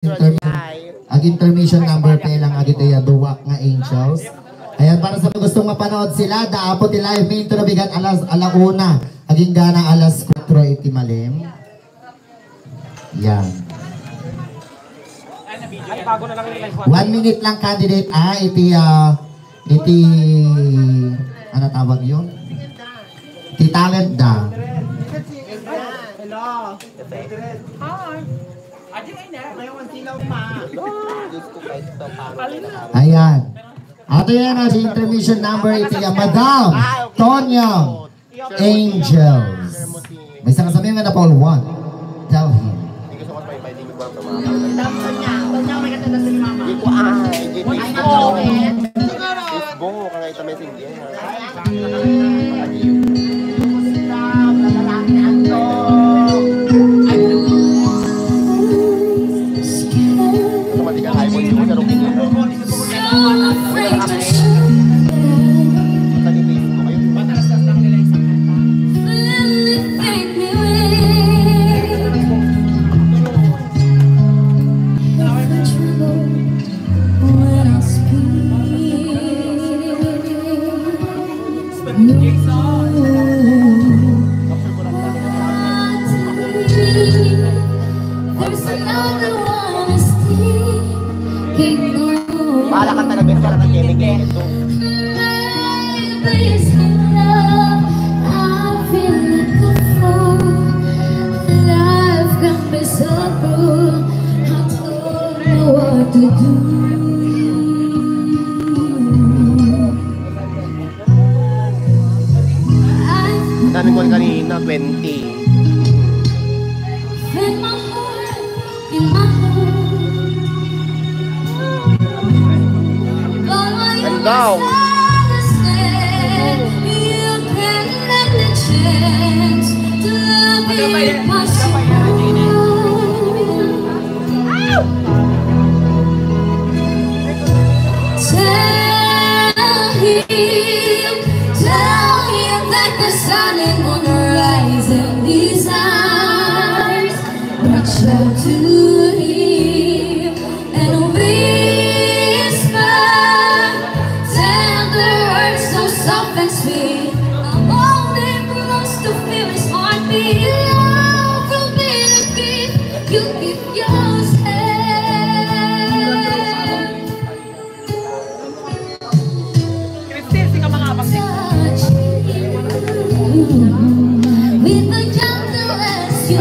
Ang intermission number pa lang agad ay duwak nga angels. Ayan, para sa mga gustong mapanood sila, daapot live main to nabigan alauna. Aging gana alas 4 iti malim. Yan. 1 minute lang candidate iti ano tawag yun? Iti talent da. Hello. Hi. Ayan. Ato yan na si intermission number iti Madam Tonya Angels. May isang kasabihin nga na Paul 1. Tell him. Bahala ka talaga para ng kemikal ito. Dami ko kanina, 20. And down. Tell him that the sun ain't gonna rise in these eyes. Reach out to him and whisper tender words so soft and sweet. I'm holding close to feel his heartbeat. Love will be the gift you give yourself. With the gentlest you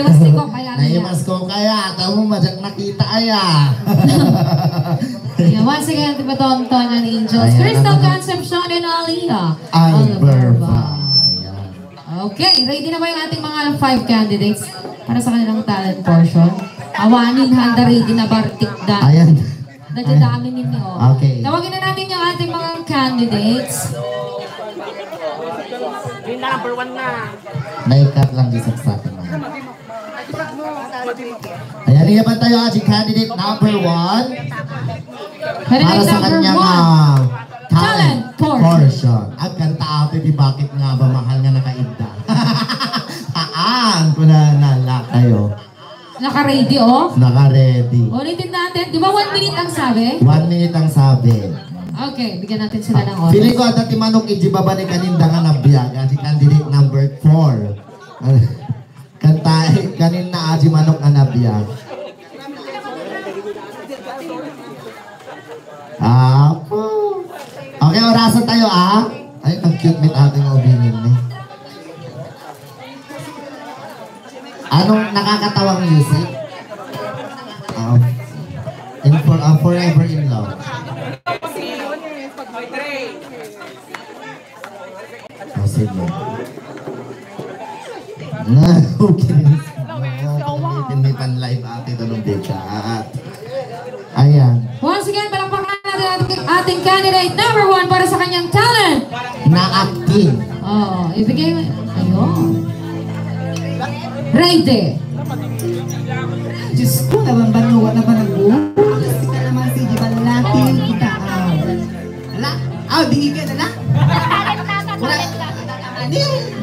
naiwas ko kaya. Naimas ko kaya. Tamo madyak nakita aya. Ayan, once again, diba Tonton and Angels? Ayan. Crystal Concepcion and Aliyah. Alberva. Ayan. Okay, ready na ba yung ating mga 5 candidates para sa kanilang talent portion? Awanin, handa, ready na, bartik da. Ayan. Nadadami ninyo. Okay. Tawagin na natin yung ating mga candidates. Yun na, number 1 na. Naikat lang di sa atin. Ayan, niya pa tayo ating candidate number 1. Para sa kanyang talent portion. Ang kanta ate, di bakit nga ba mahal nga nakaigda? Aan ko na nala kayo. Naka-ready, oh. Naka-ready. Ulitin natin. Di ba 1 minute ang sabi? 1 minute ang sabi. Okay, bigyan natin sila ng oras. Feeling ko at ti manok ijibaba ni kaninda nga nabiyag. Ati candidate number 4. Kanta kanin na aji manok nga nabiyag. Okay, orasan tayo Ay, ang cute meet ating opinion ni. Anong nakakatawang music? Forever in Love. Oh, sige. Okay. Hindi pan live ate tanong dito. Ayan. Once again, palakpakan natin ating candidate number 1 para sa kanyang talent. Na-acting. Oh, ibigay mo. Ayun. Ready. Diyos ko, naman na ba nag-uus? Kita naman si Jiban natin. Kita, ala? Di ka na. Wala.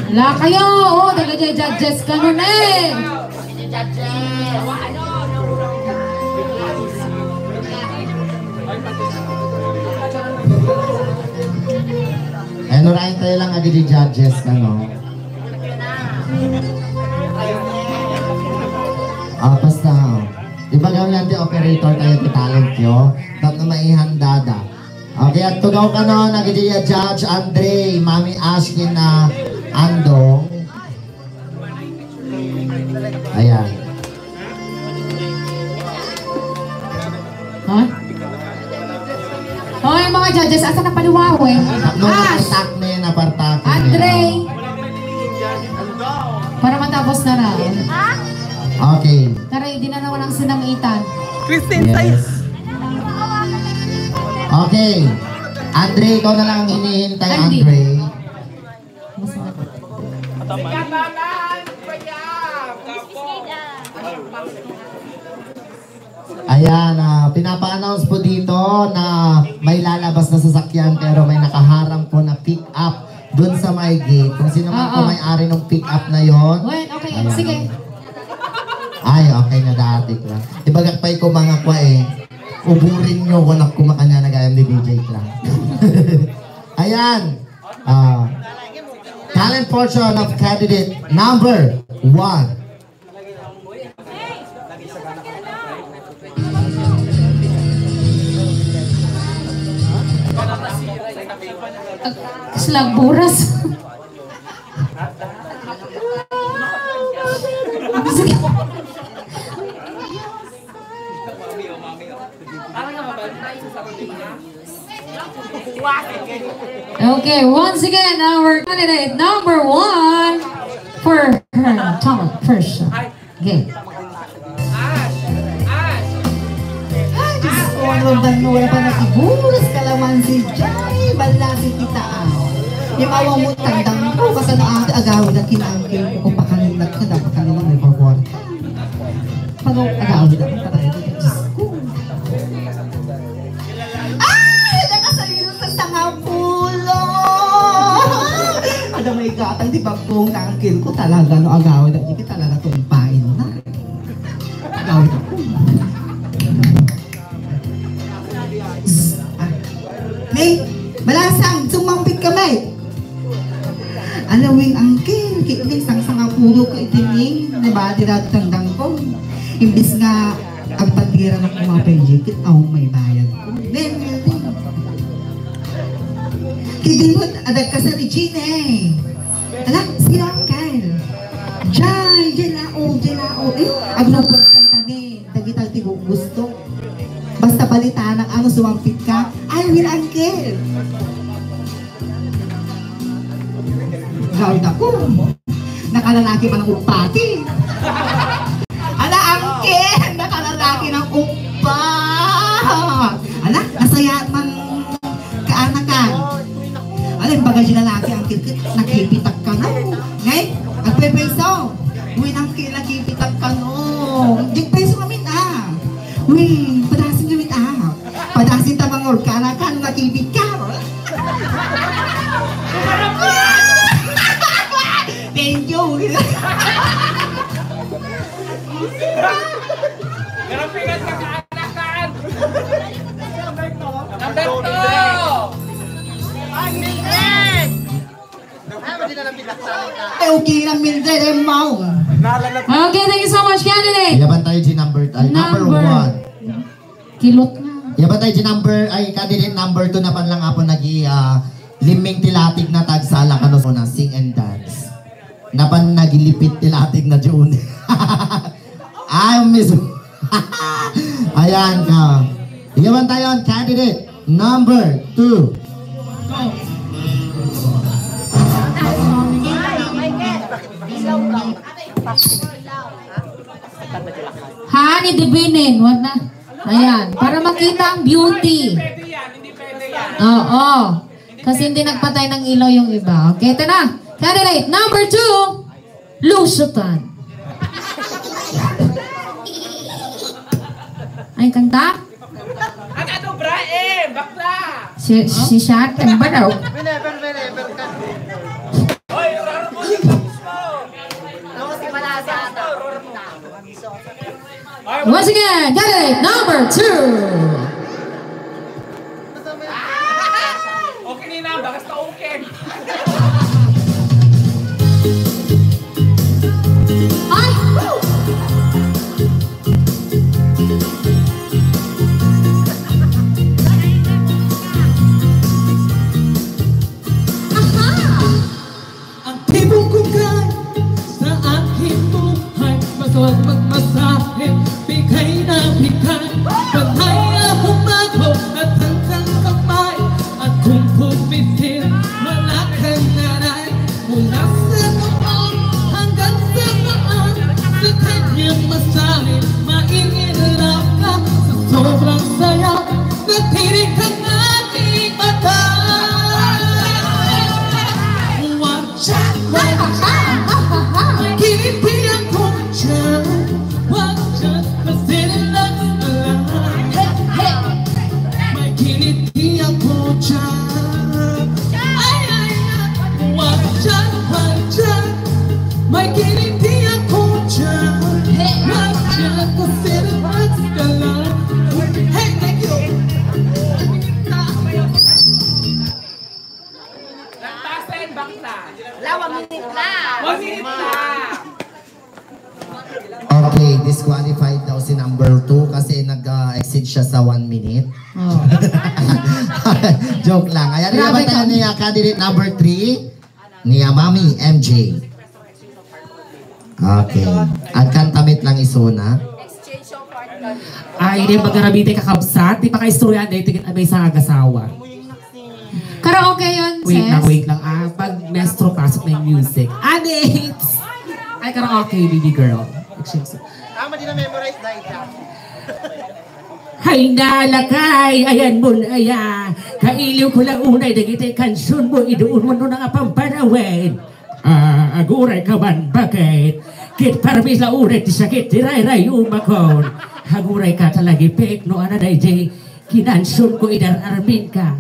Wala kayo. Oh, taga-judges ka nun eh. Ano rin tayo lang agad yung judges ka, no? Basta, iba gawin natin operator tayo ti talent yo. Dapat na maihandada. Okay, at tugaw ka no, agad yung Judge Andre, Mami Ashkin na Andong. Ayan. Huh? Oh, yung mga judges, asa na paliwawe? No, Ash! napartak na yun, napartak. Andre! Para matapos na na. Okay. Na-ready na naman ang sinangitan. Yes. Okay. Andre, ikaw na lang ang hinihintay, Andy. Andre. Ayan, pinapa-announce po dito na may lalabas na sasakyan pero may nakaharang po na pick up dun sa my gate. Kung sino man po may-ari ng pick up na yon. Wait, okay. Ayan. Sige. Ay, okay na dati ko lang. Ibagakpay ko mga kwa uburin nyo kung kumakanya na gayam ni DJ lang. Ayan. Talent portion of candidate number 1. Slag buras. Okay, once again, our candidate number 1 for her talent person. Okay. Diyos ko, ano ba wala pa nakiburas kalaman si Jai, bala si Tita yung awang mo tandang ko, kasi agawin na kinangkil ko kung pakalinag ka, dapat ka naman may pagwar. Pag agawin na ka tayo, Diyos ko. Nakasaliro sa sangapulo! Ada may gatang, di ba kung nangkil ko talaga, no agawin na, hindi talaga tumpain na. Agawin ako. May, malasang, sumampit ka, may. Alawing angkin, kiling sang puro ka itining, diba, dirato tandang ko. Imbis nga, ang patira ng kumapayikit, may bayad ko. Kidimot, adag ka sa Regina eh. Alam, sino ang Kyle? Jai, jelao. Agnobot kang kami. Dagitang tigong gusto. Basta balitaan ang ano sumampit ka. I will, uncle. Gawin ako. Nakalalaki pa ng upati. Ala, uncle. Nakalalaki ng upa. Ala, nasayaan man kaanakan. Ala, yung bagay yung lalaki, uncle. Nakipitak ka na. Ngay, agpepeso. Uy, uncle, nakipitak ka no. Jigpeso kami na. Uy, padasin kami na. Padasin tamang orkanakan, nakipit ka. Thank you. Garapigan ka kaanakan! Number 2! Ay, okay lang, Mildred, ay mau. Okay, thank you so much, candidate. Yaban tayo G number 1. Kilot na. Yaban tayo G candidate number 2 na pan lang ako liming tilatig na tagsala kanos na sing and dance. Napan nagilipit tilatig na June. Ay, miss. Ayan ka. Yaban tayo candidate number 2. Hani dibinin, wag na. Ayan, para makita ang beauty. Pwede yan, hindi pwede yan. Oo. Kasi hindi nagpatay ng ilaw yung iba. Okay, ito na. Candidate number 2, Lusutan. Ay, kanta? Ano, Braem? Bakla! Si Shat, ano ba daw? Whenever ka. Hoy, raro mo si Kapus mo! Once again, candidate number 2. Okay na, bakas na okay. Ay! Ang tibong kugay sa aking buhay, masawag magmasahe, bigay na bigay. Panay humako at hanggang kamay, at kung pumitin, wala kang nanay. Mula sa noon hanggang sa maan, sa kanyang masahe, mainilap ka sa sobrang saya. Natinig ka aking mata. Kinipiyan ko siya, wag siya kasi nilalang. May kinitiyan ko siya, wag siya. May kinitiyan ko siya, wag siya kasi nilalang. Hey, thank you. Nagtasen, bakla! Lawang minit na. 1 minute na! Okay, disqualified daw si number 2 kasi nag-exceed siya sa 1 minute. Oh. Joke lang. Ayan, Grabe naman tayo ka. niya candidate number 3 niya Mami MJ. Okay. At kantamit lang isuna. Ay, hindi magkarabite kakabsat. Di pa ka-istorya na itigit abay sa agasawa. Karaoke yun, Wait sis? lang. Pag mestro pasok na yung music. Addicts! Ay, karaoke, baby girl. Tama din na memorize dahil dyan. Hay nalakay, ayan mo na ya. Kailiw ko lang unay, dagitay kansyon mo, idoon mo nun nga pampanawin. Aguray ka man, bakit? Kit parmis la unay, ti sakit, ti ray-ray umakon. Haguray ka talagi pek, no ana day, kinansyon ko idar-armin ka.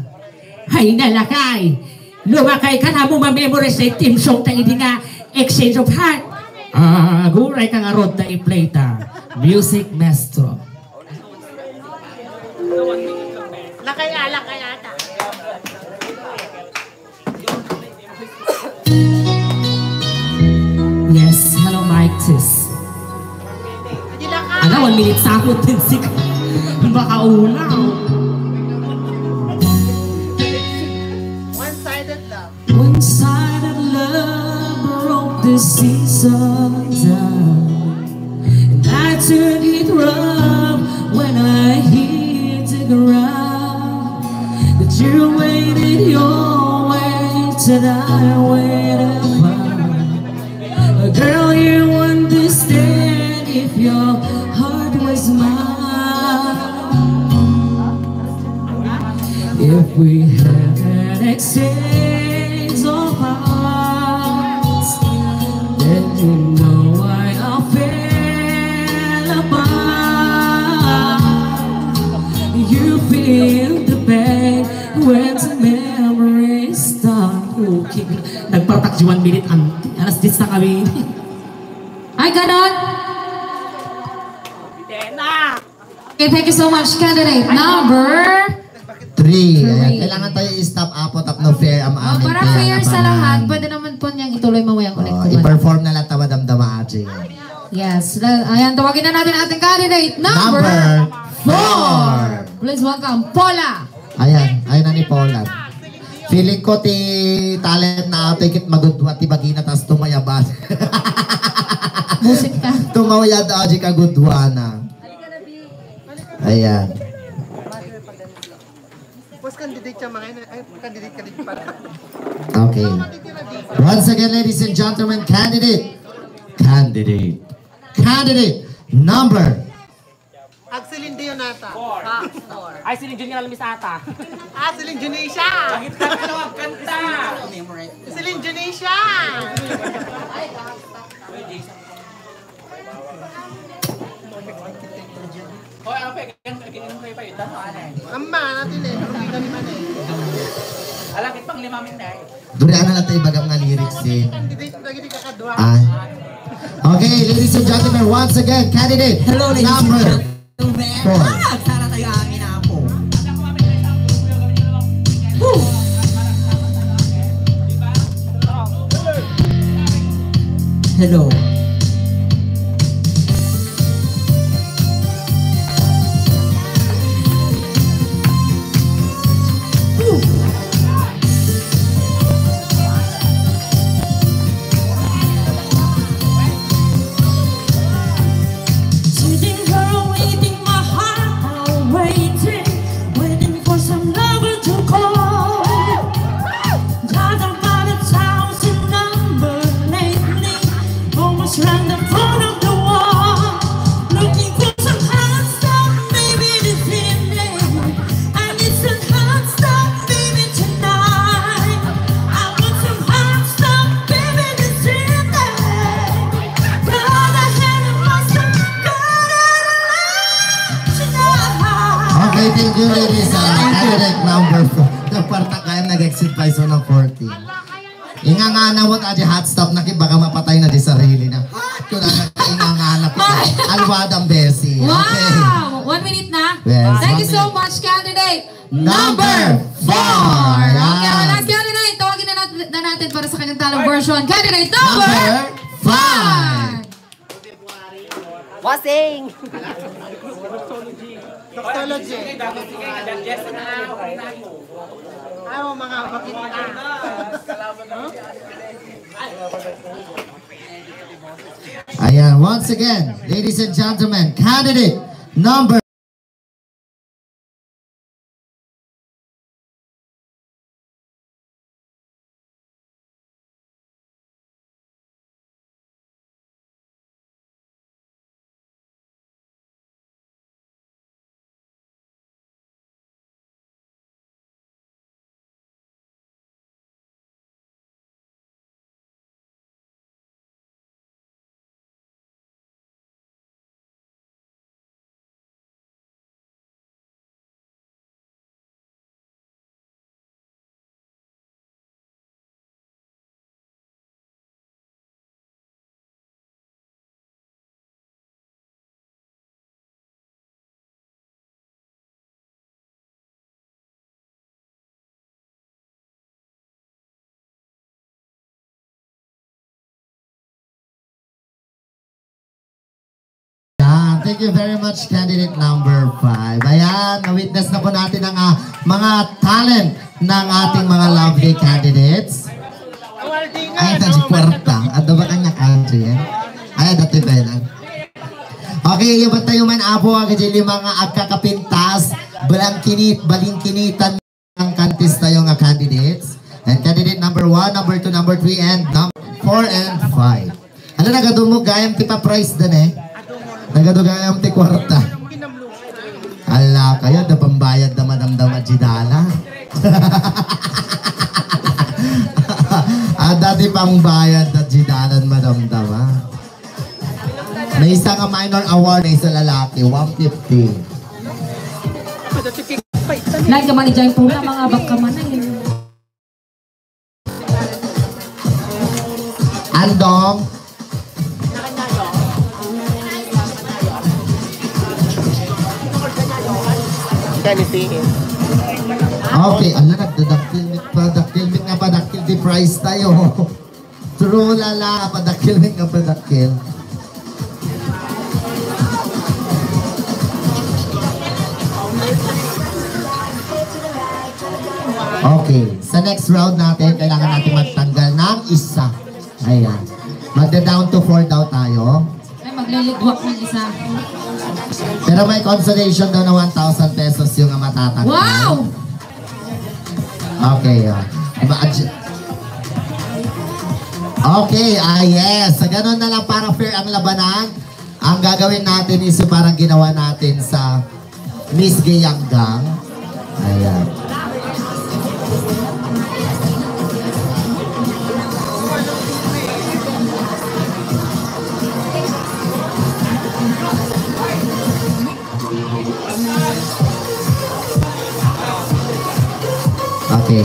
Hay nalakay, lumakay ka na mo ma-memorize na team song ta hindi nga exchange of heart. Aguray ka nga rod na i-play ta. Music Maestro. Nakayala ka yata. Yes, hello Mike Tis. Ano, 1 minute sa ako, 10 seconds. Baka ulaw. One-sided love. One-sided love broke the season. took it rough when I hit the ground. That you waited your way till I waited mine. Girl, you understand if your heart was mine. If we had an exchange of hearts, then you know why I fell apart. You feel the pain when the memories start. Okay, nagpatak 1 minute, alas 10 na kami. Ay, ganon! Okay, thank you so much, candidate number 3. Ayan, kailangan tayo i-stop apo tap no fair ang aming para kaya fair sa naman. lahat, pwede naman po niyang ituloy mamayang ulit. I-perform na lang tawa damdama aji. Yes. Ayan, tawagin na natin ating candidate number 4. Please welcome, Paula. Ayan na ni Paula. Feeling ko ti talent na ato ikit magudwa ti bagina tas tumayaban. Musik ka. Tumawayad aji kagudwa na. Ayan. Boss, candidate siya mga yun. Ay, candidate ka din pala. Okay. Once again, ladies and gentlemen, candidate number Axelin Dionata. Ay, si Junior Alamis ata. Axelin Junisha. Bakit ka na lang kanta? Axelin Junisha. Hoy, ang pagkakainom kayo pa yun. Ano, ano eh? Amma, natin eh. Hindi kami man eh. Alakit pang 5 minutes na eh. Durian na lang tayo bagam nga lyrics eh. Candidate lagi di kakadwa. Okay, ladies and gentlemen, once again, candidate number 4. Sana tayo amin na po. Hello. Sitting here waiting, my heart waiting for some lover to call. Got about 1,000 numbers lately, almost ran the phone of the wall. Looking for some hot stuff, baby, this evening. I need some hot stuff, baby, tonight. I want some hot stuff, baby, this evening. God, I had a monster, God, I tonight. Okay, thank you, ladies. Candidate number 4. Naparta kayo nag-exit pa iso ng 40. Ingangana mo tayo hot stop na baka mapatay na di sarili na. Kung na ingangana po. Alwadang Bessie. Okay. Wow! 1 minute na. Yes, Thank you 1 so minute. much, candidate Number 4. Okay, our last candidate. Tawagin na natin para sa kanyang talong version. Candidate number Number 5. Wasing. Doxology. Ayaw mga bakit Ayan, once again, ladies and gentlemen, candidate number thank you very much, candidate number 5. Ayan, na-witness na po natin ang mga talent ng ating mga lovely candidates. Ay, ito si Puerta. Ado ba kanya country? Ay, dati ba lang? Okay, yung tayo man apo ang kajili mga agkakapintas, balingkinitan ng kantis tayo nga candidates. And candidate number 1, number 2, number 3, and number 4 and 5. Ano nagadumog gayam ti pa price din eh? Nagadugayam ti kwarta. Ala, kayo na pambayad na madamdama jidala. Dati pang bayad na jidalan madamdama. May isa nga minor award na isa lalaki, 150. Like naman ni Jai Pula, mga baka man na yun. Andong. Okay, ala nagdadaktil nga padaktil di price tayo. True lala, padaktil nga padaktil. Okay, sa next round natin, kailangan natin magtanggal ng isa. Ayan. Magda-down to 4 daw tayo. Ay, magliligwak ng isa. Pero may consolation daw na 1,000 pesos yung matatanggal. Wow! Okay, okay, yes. Sa ganun na lang para fair ang labanan. Ang gagawin natin is parang ginawa natin sa Miss Gayanggang. Ayan. Okay.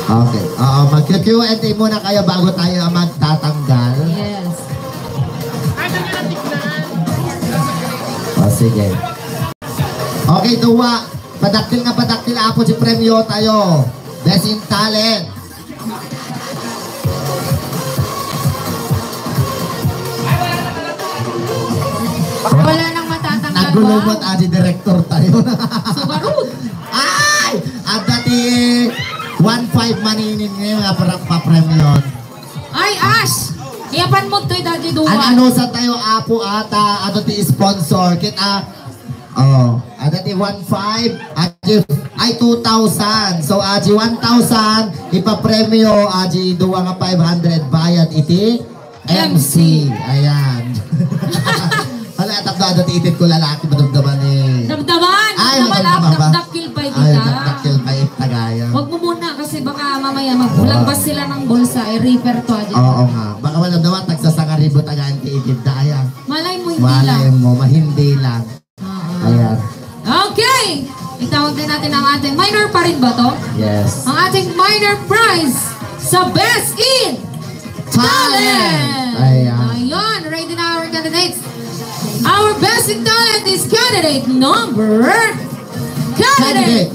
Okay. Mag-Q&A muna kayo bago tayo magtatanggal. Yes. Sige. Okay, duwa. Padaktil ako si premyo tayo. Best in talent. Wala nang matatanggal ba? Nagulungot aji director tayo. Subarut! Ay! At dati 1.5 maninin ngayon nga para pa-premyon. Ay, Ash! Iyapan mo to'y dati duwa. Ano sa tayo apo ata, ano ti sponsor, kita, dati 1.5, ay 2,000. So, aji 1,000, ipapremyo, aji 2 nga 500, bayad iti MC. Ayan. Wala, tapos dati itit ko lalaki, madamdaman eh. Damdaman! Ay, Damdaman! Dakdakil pa kita. Ay, dakdakil pa itagaya. Huwag mo muna kasi baka mamaya magbulambas sila ng bulsa, refer to aja. Oo nga. Baka walang naman, tagsasangaribo tagaan kay itit daya. Malay mo hindi lang. Malay mo, mahindi lang. Ayan. Okay! Itawag din natin ang ating minor pa rin ba to? Yes. Ang ating minor prize sa Best in Talent! Ayan. Ayan, ready na our candidates. Our Best in Talent is candidate number 3!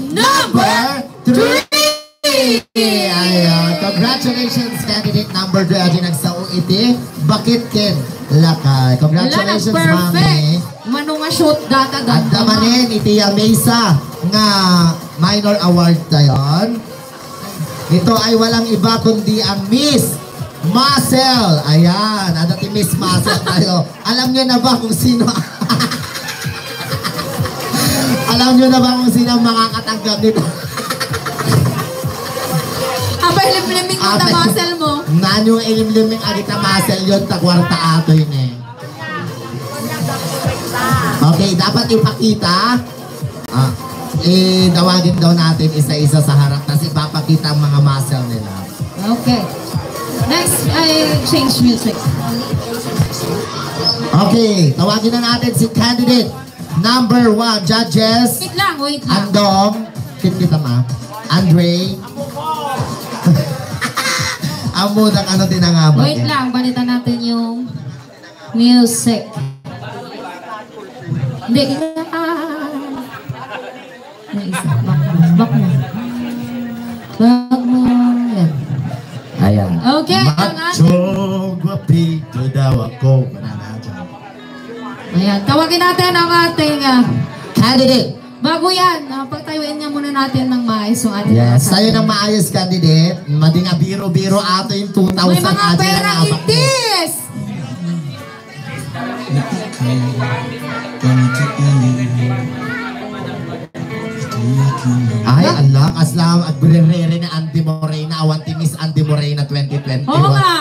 Ayan. Congratulations, candidate number 3. Ayan, nagsao iti. Bakit ken lakay? Congratulations, Wala, mami. Mano nga shoot data At damanin, iti Mesa nga minor award tayon. Ito ay walang iba kundi ang Miss Marcel. Ayan, ano ti Miss Marcel tayo. Alam nyo na ba kung sino? Alam nyo na ba kung sino ang makakatanggap nito? Abay, limliming mo na muscle mo. Nanyo ilimliming agita Marcel yun, takwarta ato yun eh. Okay, dapat ipakita. Tawagin daw natin isa-isa sa harap kasi ipapakita ang mga muscle nila. Okay. Next, I change music. Okay, tawagin na natin si candidate number 1. Judges, Wait lang, wait lang. Andong, kita ma, Andre. Amudang ano tinangabag. Wait lang, balitan natin yung music. Hindi, may isa. Back mo. Back mo. Yan. Ayan. Okay, ang Macho, guwapito daw ako. Ayan, tawagin natin ang ating Candidate. bago yan, pagtayuin niya muna natin ng maayos yung ating Yes, mga sa'yo ng maayos candidate. Madinga biro-biro ato yung 2,000 may mga atin pera ang apak mo. itis! agrerere na Andy Morena, awan ti Miss Andy Morena 2021. Oo nga.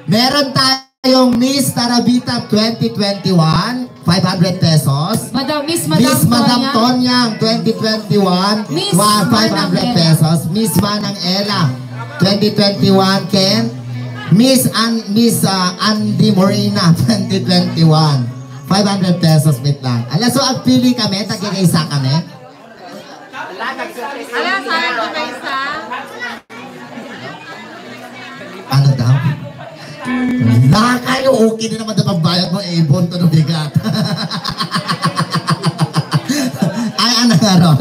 Meron tayong Miss Tarabita 2021, 500 pesos. Miss Madam Tonyang 2021, Miss 500 pesos. Miss Manang Ella 2021, Ken. Miss Andy Morena 2021, 500 pesos, wait lang. Alas, so agpili kami, tagkikaisa kami. Alam, sayang ko ba isa? Ano daw? Kayo, okay na naman na pagbayad mo, ibon to no bigat. Ay, ano nga ron?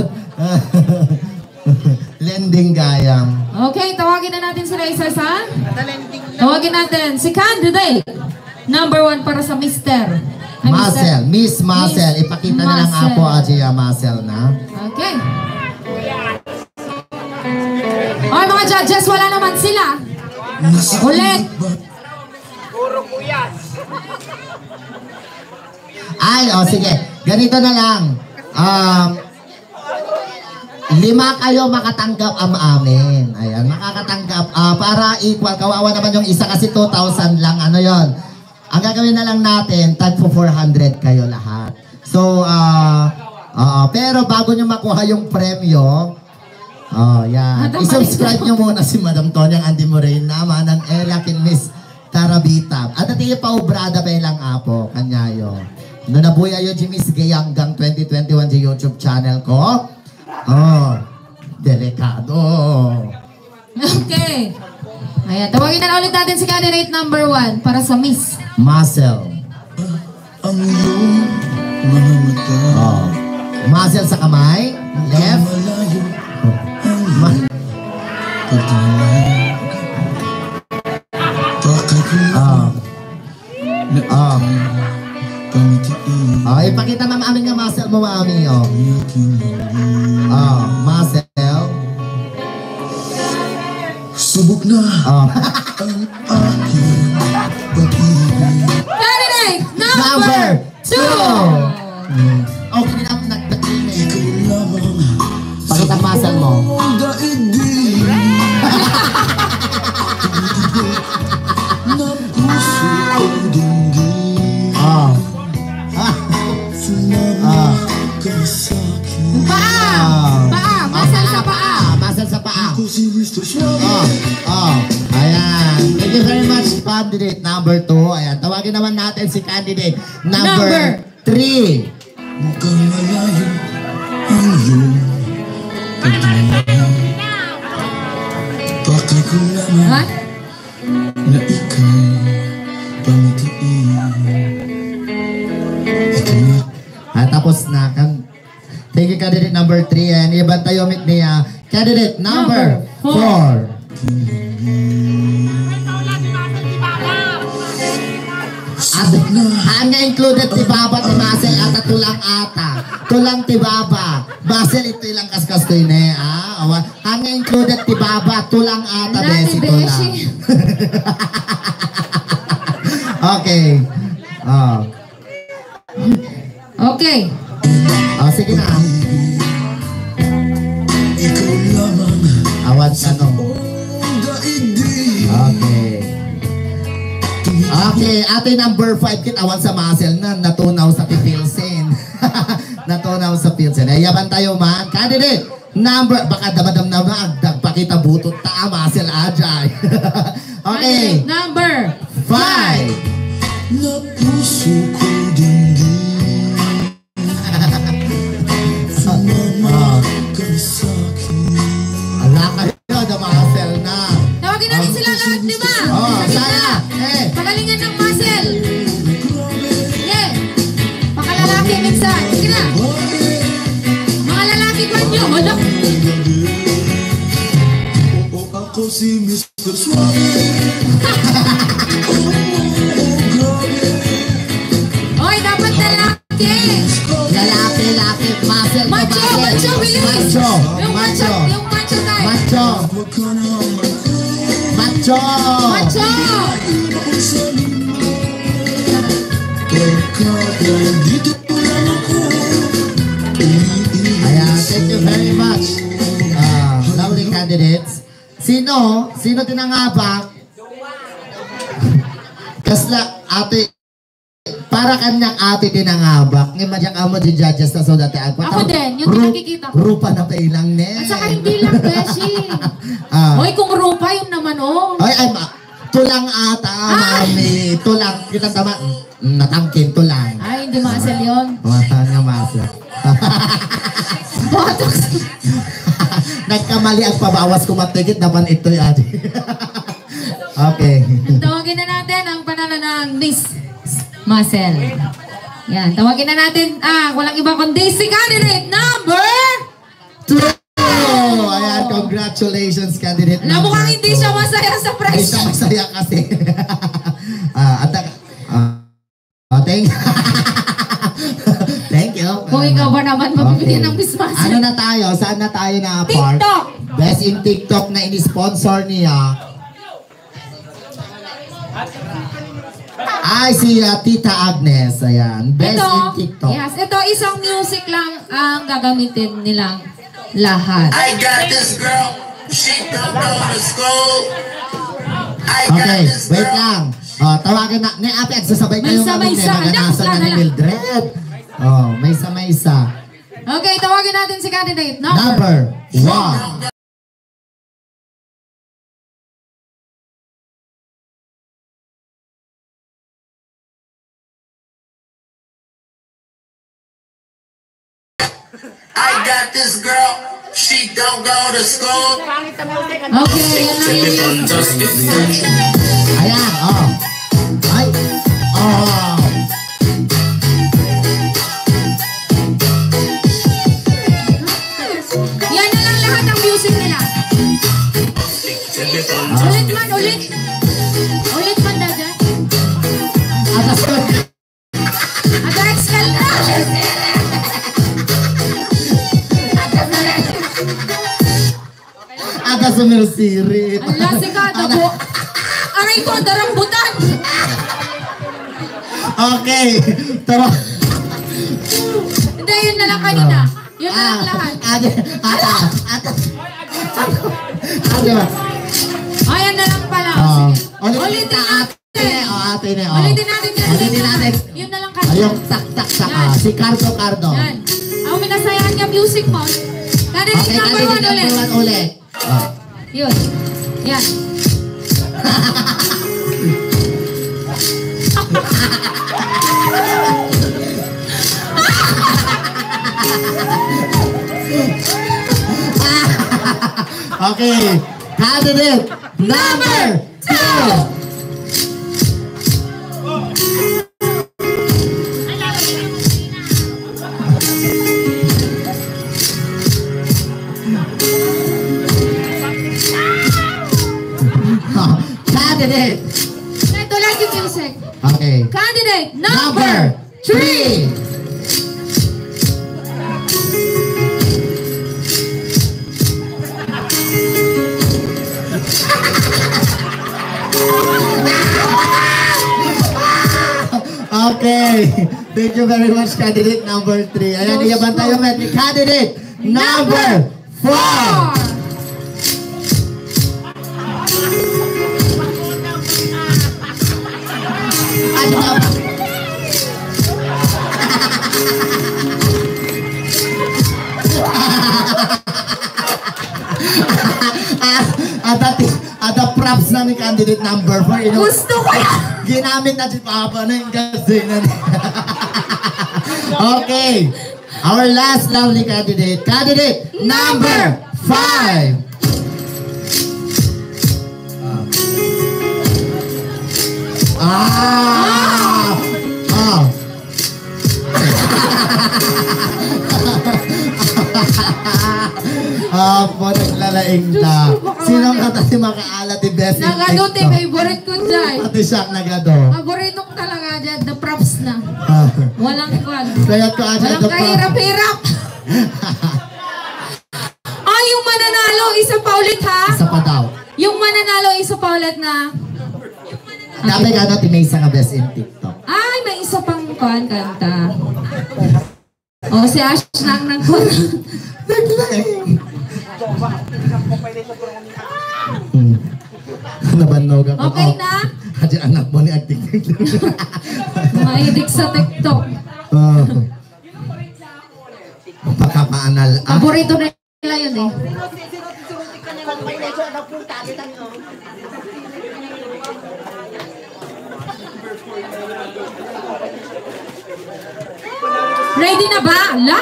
Lending gayam. Okay, tawagin na natin sila isa-isa. Talending lang. Tawagin natin si candidate number 1 para sa Mr. Ay, Marcel, Miss Marcel. Ipakita na lang Marcel. ako, Ajia Marcel na. Okay. Okay, mga judges, wala naman sila. Ulit. Ay, sige. Ganito na lang. 5 kayo makatanggap amin. Ayan, makakatanggap. Para equal. Kawawa naman yung isa kasi 2,000 lang. Ano yon? Ang gagawin na lang natin, tag po 400 kayo lahat. So, pero bago nyo makuha yung premyo, yan. I-subscribe nyo muna si Madam Tonyang Andy Morena, Manang Ella, kin Miss Tarabita. At ati pa ubrada pa ilang apo, kanyayo. No nabuya yun si Miss Gayanggang 2021 sa YouTube channel ko. Delikado. Okay. Ayan, tawagin na ulit natin si candidate number 1 para sa Miss Marcel. Ang iyong mga mata Marcel sa kamay. Left. malayo Ma- pagdala pakagulang na pamitiin ipakita amin nga Marcel mo, mami. aking Marcel. subok na ang aking pag-ibig. candidate Number 2. 2. Okay, nagdating. Ikaw lamang Pakita Marcel mo. ang daigdig na puso kong dinggin. Sumama ka sa'kin. Paa! Masal sa paa! Marcel sa paa. Ako si Mr. Suave. Ayan. Thank you very much, candidate number 2. Ayan, tawagin naman natin si candidate number 3. Mukhang malayo ang iyong pagdala. Baka ko lamang Ha? na ika'y pamitiin. Ito na Tapos na. Thank you, candidate number 3. And iban tayo mit niya. Candidate number 4. At ang included ti Baba ti Basel at tulang ata. Tulang ti Baba. Basel ito ilang kaskas to yun ang included ti Baba, tulang ata besi tulang. Okay. Okay. Sige na. ikaw lamang Awat ano. ang daigdig. Okay, ate number 5 kit awan sa muscle na natunaw sa Pilsen. Natunaw sa Pilsen. Ayaban tayo man. Candidate number, baka damadam na agdag pakita butot ta muscle ajay. Okay. Candidate number 5. Na puso ko dinggin. Sumama ka sa'kin. Ala kayo na muscle na. Tawagin natin sila lahat, di ba? Sana. Pagalingan ng muscle. Yeah. Pakalalaki minsan. Sige na. Mga lalaki ba nyo? Hala. Oo, ako si Mr. Suave. Oy, dapat lalaki. Lalaki, muscle. Macho, macho, bilis. Macho. Yung macho, yung macho tayo. Macho. Huwag ka na Macho. Macho. pagkakandito lang ako. Ayan, thank you very much. Sino? Sino tinangabak? Kasla, ate, para kanyang ate tinangabak. Ngayon madyak amo di judges na so dati agpat. Ako din, yung nakikita ko. Rupa na pailang ne. At saka hindi lang, Beshi. Hoy, kung rupa yun naman, oh. Ay, tulang ata, mami. Tulang, kita tama. Natangkin, tulang. Ay, hindi muscle yun. Wala nga muscle. Botox. Nagkamali ang pabawas kumatikit, dapat ito yung ate. Okay. Tawagin na natin ang panalo ng Miss Muscle. Yan, tawagin na natin, walang iba kundi si candidate number 2! Ayan, congratulations candidate na number mukhang hindi 2. siya masaya sa Hindi prize. siya masaya kasi. Thank you. Kung ikaw ba naman mabibigyan ng Miss Muscle? Ano na tayo? Saan na tayo na part? TikTok! Best in TikTok na ini-sponsor niya. Ay, si Tita Agnes. Ayan. Best in TikTok. Yes, ito isang music lang ang gagamitin nilang lahat. I got this girl, she don't go to school. I got Okay, this wait girl. lang. Tawagin na, ni Ate, sasabay May kayo namin. isa-isa. Maganasa na ni Lang. Mildred. May isa-isa. Okay, tawagin natin si candidate Number 1. I got this girl, she don't go to school. Okay, yan lang yun. Ayan, Ay, Yan na lang lahat ng music nila. Ulit man, ulit. Ulit man, Dada. Atas ka lang. Aga sumirsirit. Ala, si Kada po. Aray ko, darambutan. Okay. Tara. Hindi, yun na lang kanina. Yun na lang lahat. Ate. Ayan na lang pala. Sige. Ulitin natin. Ate ne. Ulitin natin. Ulitin natin. Yun na lang kanina. Ayong tak-tak sa Yan. si Cardo. Yan. Ako minasayahan niya music mo. Candidate Okay, number 1 ulit. number 1 ulit. Yun. Yan. Okay. Candidate number 2. Candidate. Ito lang yung music. Okay. Candidate number Number 3. Okay. Thank you very much, candidate number 3. Ayan, iyaban tayo met ni candidate number 4. Ano ba? Ada props na ni candidate number 4. Gusto ko yan! Ginamit na si Papa na yung kasi na. Okay. Our last lovely candidate. Candidate number 5. Po, naglalaing na. Sinong katasi makaalat ni Best in Nagado, te, TikTok? favorite ko dyan. Pati siya nagado. Paborito ko talaga dyan, the props na. Walang kwan. Kaya ko agad Walang kahirap-hirap. Yung mananalo, isa pa ulit ha? Isa pa daw. Yung mananalo, isa pa ulit na. Dapat ka natin may isang Best in TikTok. Ay, may isa pang kwan, kanta. Si Ash lang nagkwan. Naglaing. Nabanog ako. Okay na? Hadyan anak mo ni Agtik. Mahilig sa TikTok. Pagkapaanal. Paborito nila yun eh. Ready na ba? Ala?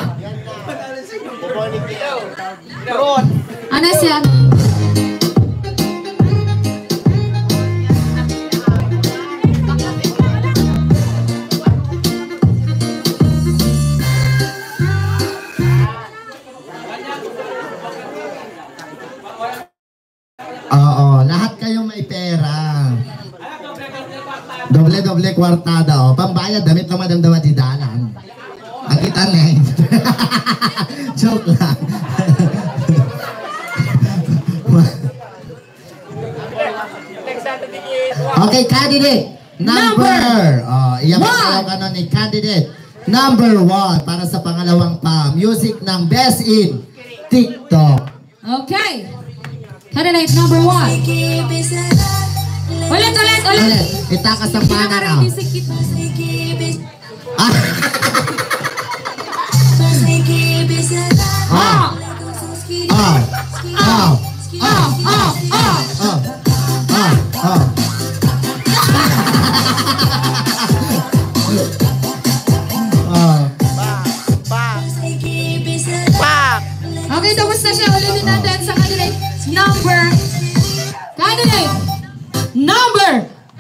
Ano siya? Oo, lahat kayo may pera. Doble kwartada, oh. Pambayad, damit na madamdama di dalan. Ang kita na eh. Joke lang. Okay, candidate. Number. Iyan ang ano ni candidate. Number 1 para sa pangalawang music ng Best in TikTok. Okay. Candidate number 1. Ulit. Itakas ang pana ka. Okay, tapos na siya. Ulitin natin sa candidate number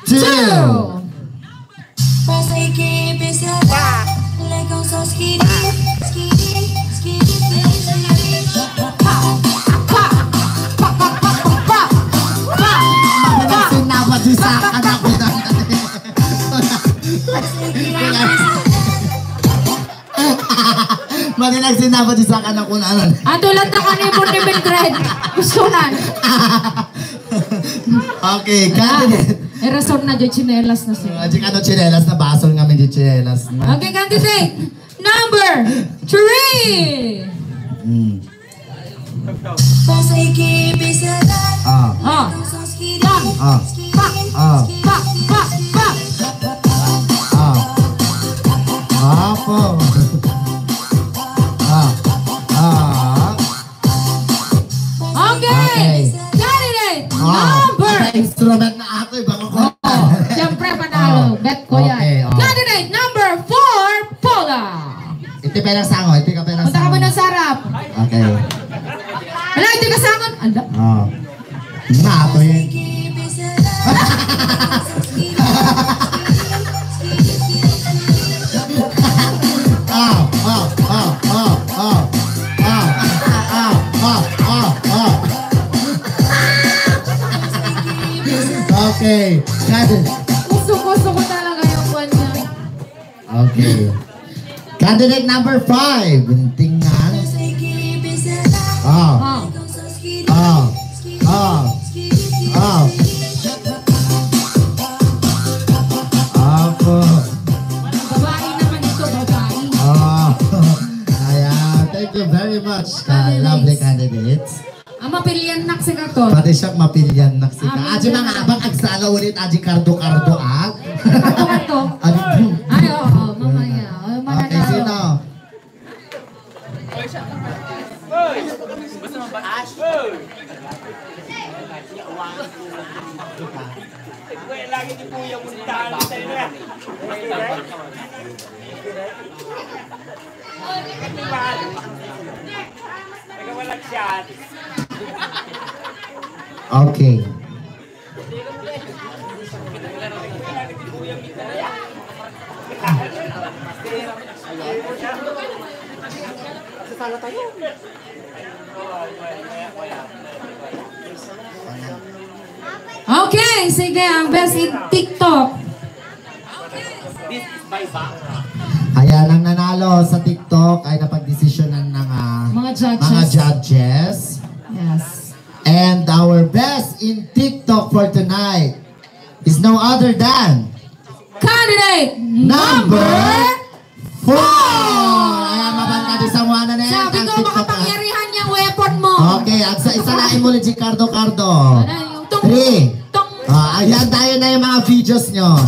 2. Matinag sinabot sa kanan kung ano. Tulad na kanimo ni Mildred. Gusto na. Okay, candidate. Erasor na dyan, chinelas na siya. Ajik ano chinelas na basol ngamin di chinelas na. Okay, candidate number 3. Apo. Okay. Candidate number. Instrument na ako ibang ako. Siyempre panalo. Bet ko yan. Okay, Candidate number 4, Paula. Iti pa ng sango, iti ka pa ng Punta ka mo ng sarap. Okay. Wala, hindi ka sangon. Anda. Mato yun. Okay. Gusto ko talaga yung one niya. Okay. Candidate number 5. Tingnan. Apo. Babae naman ito, babae. Ayan. Thank you very much, lovely candidates. Ang mapilyan nak si Katon. Pati siyang mapilyan na si Aji mga abang agsala ulit. Aji kardo-kardo Kardo-kardo? Ay, oo, mamaya. Okay, sino? Lagi ni Kuya muntahan sa inyo. Nagawalag siya. Okay. Okay, sige, ang best in TikTok. Ayan, ang nanalo sa TikTok ay napagdesisyonan ng Mga judges. mga judges. Yes. And our best in TikTok for tonight is no other than Candidate number 4! Ayan, mabangka di sa mga na yan. Sabi ko, makapangyarihan yung weapon mo. Okay, at sa isa na mo ni Cardo. Ano yung 3, Ayan tayo na yung mga videos nyo.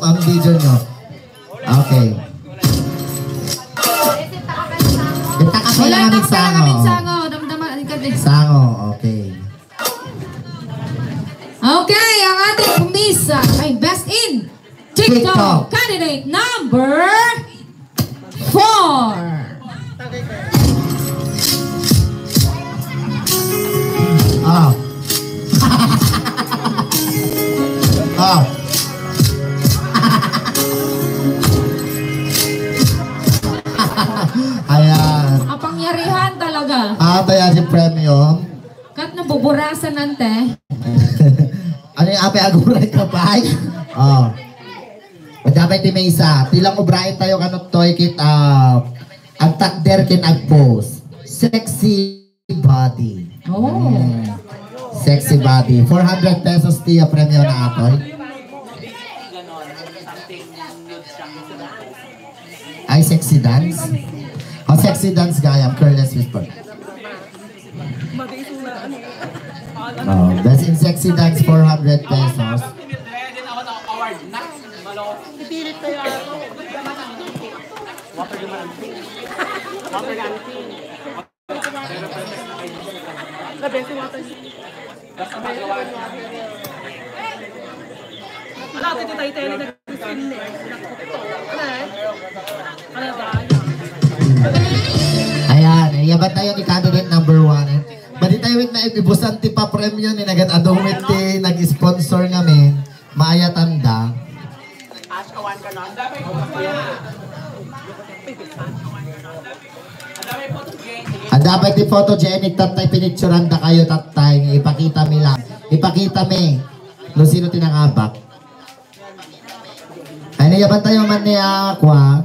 Ang video nyo. Okay. Kita ka Wala kailangan na sango. sango. Damdaman ka din. Sango, okay. Okay, ang ating pumisa ay best in TikTok. TikTok candidate number 4. Ah. Ah. Ayan. Ang pangyarihan talaga. Ayan si Premium. Kat nabuburasan nante. Ano yung ape aguray ka pa? Madamay ti may isa. Tilang ubrahin tayo kanot toy kit ang takder kin ag-post. Sexy body. Oh. Sexy body. 400 pesos tiya premium na atoy. Ay, sexy dance. Sexy dance gaya. Careless whisper. That's in sexy dance 400 pesos. Ipilit ko yung ako. Labesi water. Wala ko dito tayo na nag-spin eh. Ano ba? Ayan, iyabat tayo ni candidate number 1. Bali tayo with na ibusan ti pa premium ni nagad adumit ti nag-sponsor ngamin. Maaya tanda. Askawan ka na. Dapat ti photogenic tatay pinicturan da kayo tatay. Ipakita mi lang. Ipakita mi. No sino tinangabak. Ay iyabat tayo man ni Aqua.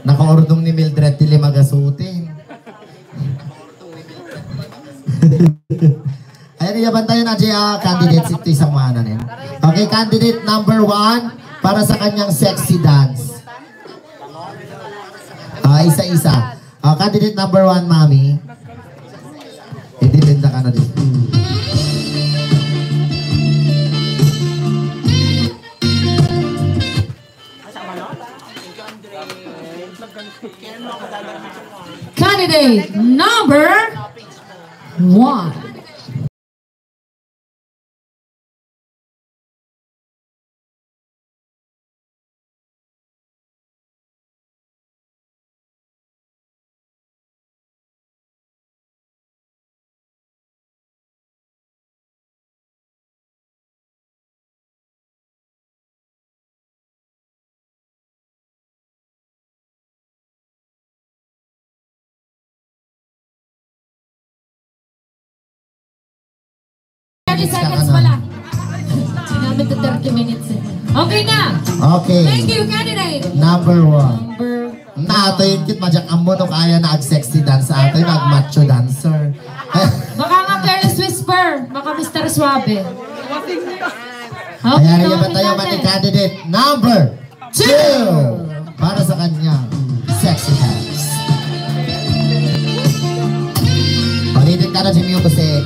Nakaordong ni Mildred tili magasutin. Ayan, iyaban tayo na dyan, candidate ito isang mana rin. Okay, candidate number 1 para sa kanyang sexy dance. Isa-isa. Candidate number 1, mami. Idibenda ka na dito. Candidate number 1. Seconds pala. Sinamit to 30 minutes eh. Okay na. Okay. Thank you, candidate. Number 1. Number Na ato yung kit madyak ambo no kaya na ag-sexy dance sa ato yung mag-macho dancer. Baka nga Careless Whisper. Baka Mr. Suave. Ayan, iyaban tayo man ni candidate number 2 para sa kanyang sexy dance. Ulitin ka na Jim Music.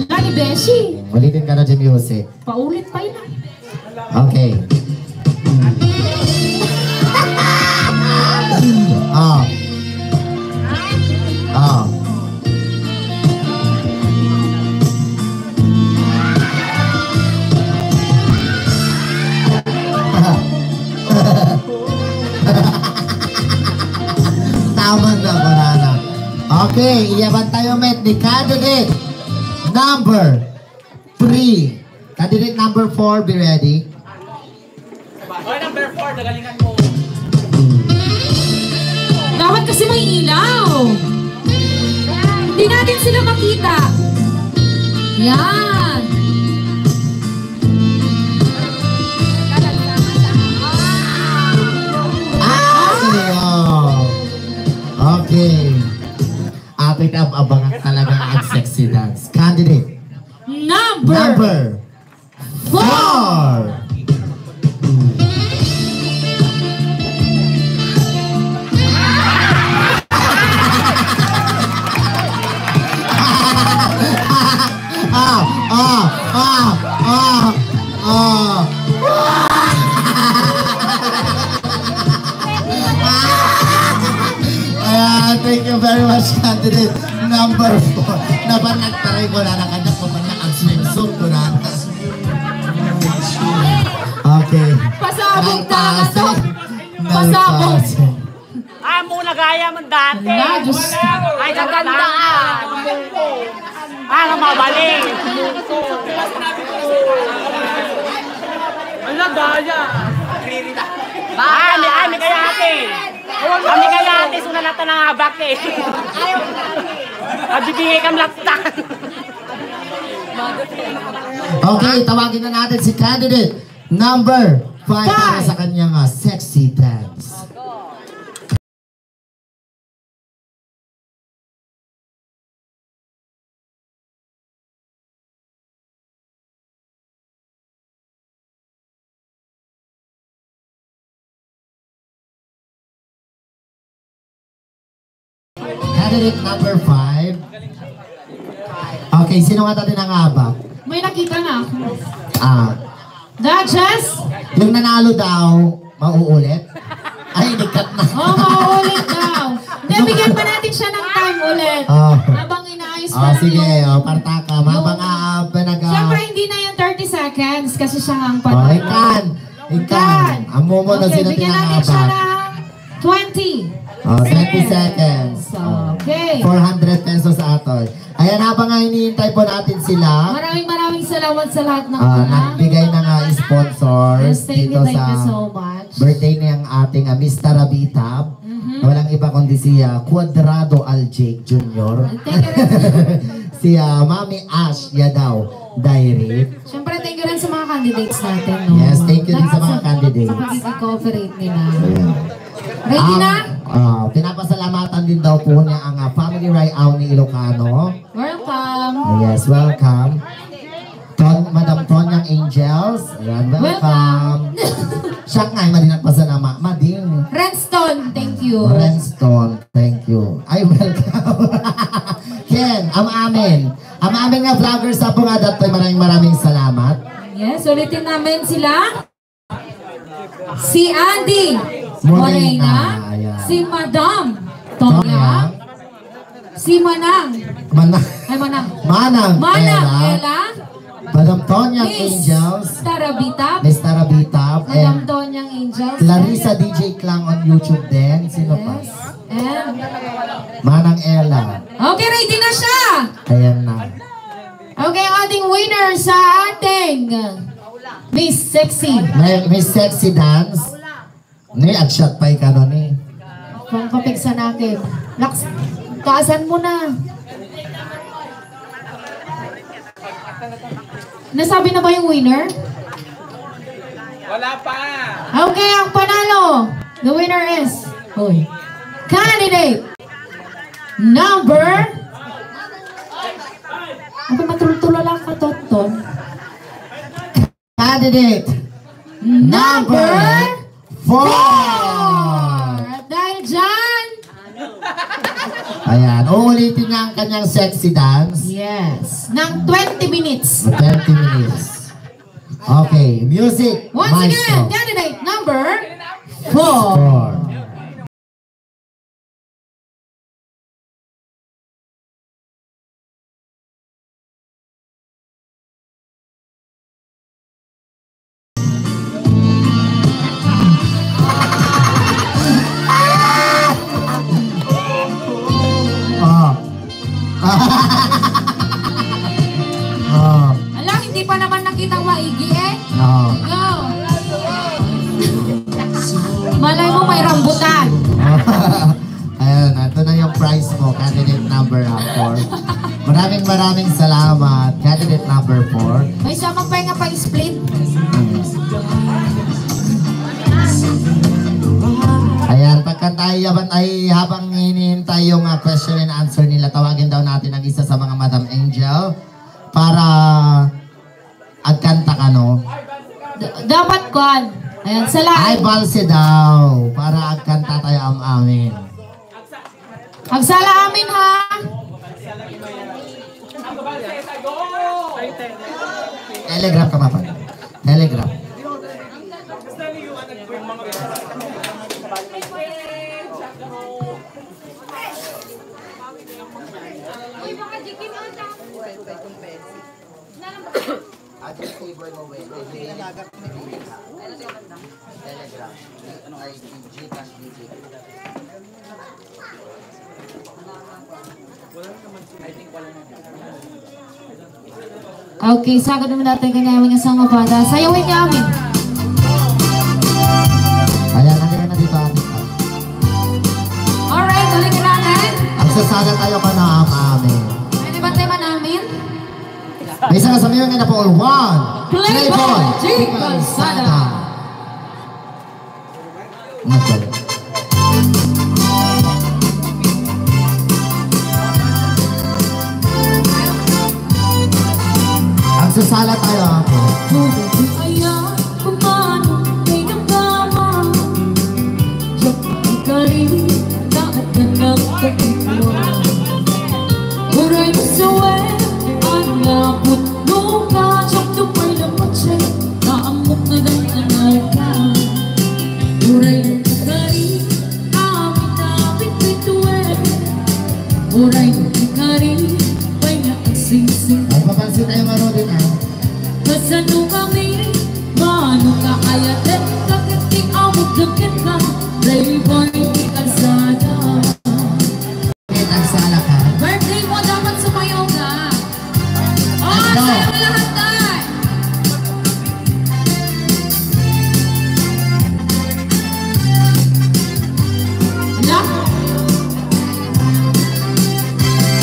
Lani Beshi. Ulitin ka na Jim Music. Paulit pa yun. Okay. Tama na, banana. Okay, iyaban tayo met ni candidate number 3. Candidate number 4, be ready. Oy, number 4, nagalingan mo. Dapat kasi may ilaw. Hindi natin sila makita. Yan. Okay. Ate ka abangan talaga ang sexy dance. Candidate number 4. Thank you very much, candidate number 4. Napanagtaray ko na na kanya kung mag-swimsuit ko na. Okay. Pasabog talaga to. Pasabog. Pasabog. Muna gaya mo dati. Na, Diyos. Ay, kagandaan. Ano mabaling? Ala, gaya. May kayate. Kami kayate, sunalatan ng habak eh. Mabibigay kang laktan. Okay, tawagin na natin si candidate number 5 para sa kanyang sexy dance. Candidate number 5. Okay, sino nga natin ang habak? May nakita na ako. Duchess? Yung nanalo daw, mauulit? Ay, nikat na. Mauulit daw. Hindi, bigyan pa natin siya ng time ulit. Habang inaayos pa lang sige, yung... partaka. Habang Siyempre, hindi na yung 30 seconds kasi siya nga ang ikan. Amo mo na Okay, sila bigyan natin siya tinangabak. ng 20. 20 seconds. Okay. 400 pesos ato. Ayan, habang nga hinihintay po natin sila. Maraming salamat sa lahat ng nagbigay ng sponsors Yes, thank dito you sa so much. birthday ng ating Miss Tarabitab. Walang iba kundi si Cuadrado Aljake Jr. Si Mami Ash Yadaw Direct. Siyempre, thank you rin sa mga candidates natin. No? Yes, thank you din sa mga candidates. Sa pag-cooperate nila. Ayan. Ready na? Pinapasalamatan din daw po niya ang Family Rayao ni Ilocano. Welcome. Yes, welcome. Madam Tonyang Angels. Ayan, welcome. Siya nga, madinang pasalama. Mading. Renston, thank you. Renston, thank you. Ay, welcome. Ken, amin nga vloggers sa po nga datoy. Maraming salamat. Yes, ulitin namin sila. Si Andy Morena. Morena. Si Madam Tonya. Si Manang. Manang Ella. Madam Tonyang Miss Angels. Tarabitab. Miss Tarabitab. Madam And Tonyang Angels. Clarissa DJ Klang on YouTube din. Sino pa? Yes. And, Manang Ella. okay, ready na siya. Ayan na. Okay, ang ating winner sa ating Miss Sexy. Miss Sexy Dance. At shot pa ikaw ni. Kung papigsa natin. Laks, taasan mo na. Nasabi na ba yung winner? Wala pa. Okay, ang panalo. The winner is candidate number... Ako matultulo lang ka, Toton. Candidate number 4. At dahil dyan... Ayan, uulitin niya ang kanyang sexy dance. Yes. Ng 20 minutes. 20 minutes. Okay, music. Once maestro. again, candidate number 4. 4. Ala, hindi pa naman nakitang maigi eh. No. Go! Malay mo may rambutan. Ayan, ito na yung prize mo, candidate number 4. Maraming salamat, candidate number 4. May samang pahinga pa split. Ayan, habang hinihintay yung question and answer nila, tawagin daw natin ang isa sa mga Madam Angel para agkanta ka, no? Dapat kwan. Ayan, sa Ay, lahat. balse daw, para agkanta tayo amin. Agsala amin ha. Telegraph ka mapan. Telegraph. Okay, sagad naman natin kanyang mga sang pada. Sayawin niya amin. Ayan, nandiyan na dito atin. Alright, ulit natin. Ang sasada tayo ka na amin. Pwede ba tema namin? May isa na sa mga na po. 1, Playboy G. Calzada. Magpala. Ang sasala tayo ako. Kaya kumano may nagkama Diyan rin lahat na nagkakitwa Uray mo sa web Ang lapot luka Diyan tupay na patse Naamok na danganay ka Uray mo ka rin Amin na bitbituwe Uray mo ka rin May naasing-sing Ay, papansin tayo maro din ah. Kasano kami, mano ka ayatin, kakit di awag lakit ka, playboy di kalsada. Bakit ang sala ka? Birthday mo dapat sumayaw ka. Oh, Let's go. sayaw na lahat tayo. Wala?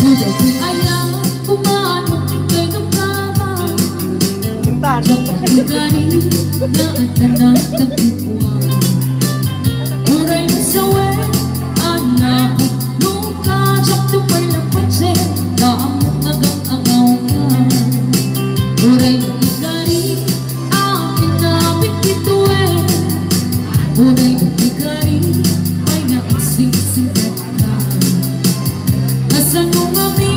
Kuday di ayaw, kumano, kay nagkama. Pagkakagani na at nagkakitwa Uray mo sa web, anak luka Diyak tupay na patse, naamok nagang-angaw ka Uray mo ikari, akin na bitbituwe Uray mo ikari, ay naising-singkat ka Nasaan mo kami,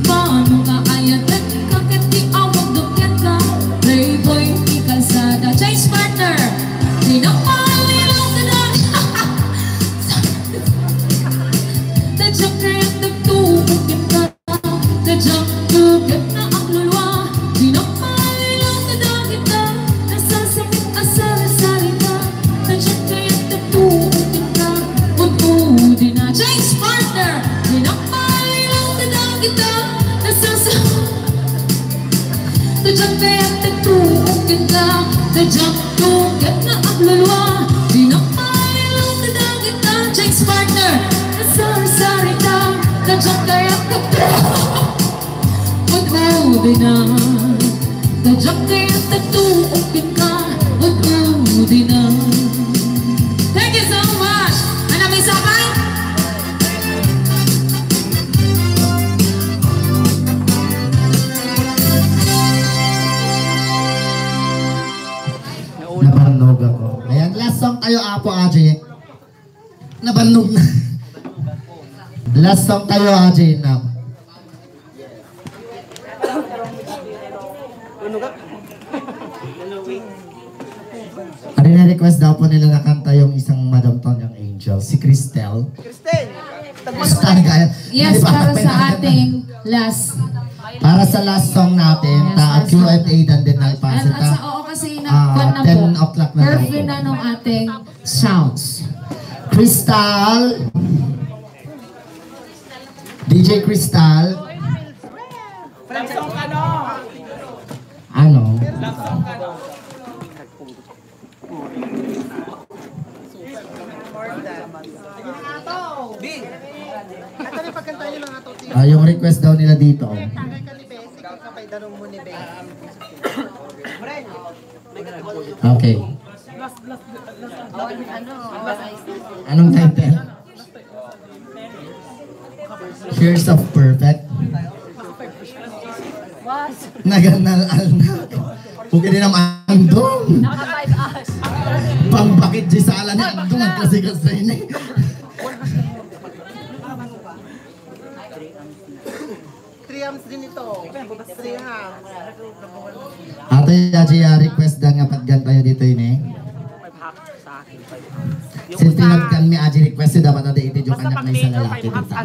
paano ka ayatan Kakit di awag dukyan ka Playboy di kalsada Chase partner Di na palilang na lang Tadyak kaya nagtubukin ka Tadyak tugat na ang lulwa Di na palilang na dagit ka Nasasakit asal-asali ka Tadyak kaya nagtubukin ka Unti na Chase partner Di na palilang na dagit ka Nasasakit Tadyak kaya nagtubukin ka Tadyak tugat na ang lulwa Di na palilang na dagit ka Chase partner Nasasari ka Tadyak kaya Unti na Tadyak kaya nagtubukin ka Unti na Thank you so much! Ano may sabay? Nabannog ako. Ayan, last song tayo, Apo Aji. Nabannog na. Last song tayo, Aji. Na. Ano na-request daw po nila na kanta yung isang Madam Tonyang Angel, si Cristel. Cristel! Kaya, Yes, para sa ating last. para sa last song natin, ta Q&A dan din na At ipasa sa ta. oo kasi nakpan na 10 po. o'clock na daw Curfew po. na nung ating sounds. Crystal. DJ Crystal. Langsong ka no. Ano? Langsong ka no. Yung request daw nila dito. Okay. Anong title? Shares of Perfect. Naganal na. Huwag din naman andong. Pambakit di sala ni andong. Ang kasi-kasi na. Ate Yaji, request dan nga patgan tayo dito yun eh. Since pinagkan mi Aji request dapat ada iti jo kanak na isang lalaki dito.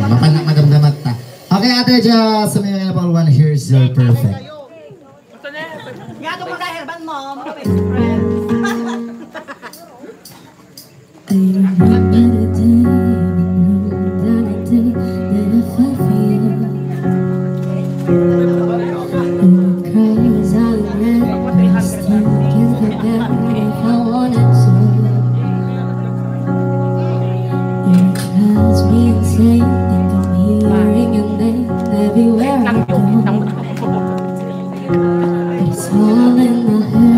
Mapanak madamdamat ta. Okay Ate Yaji, sumiyo na pa one, here's your perfect. Nga ito mo dahil ban mo, mga best friends. I remember the day, the day that I fell for you. And the cries I let still can't forget if I wanted to. It drives me insane, think I'm hearing your name everywhere I go. It's all in my head,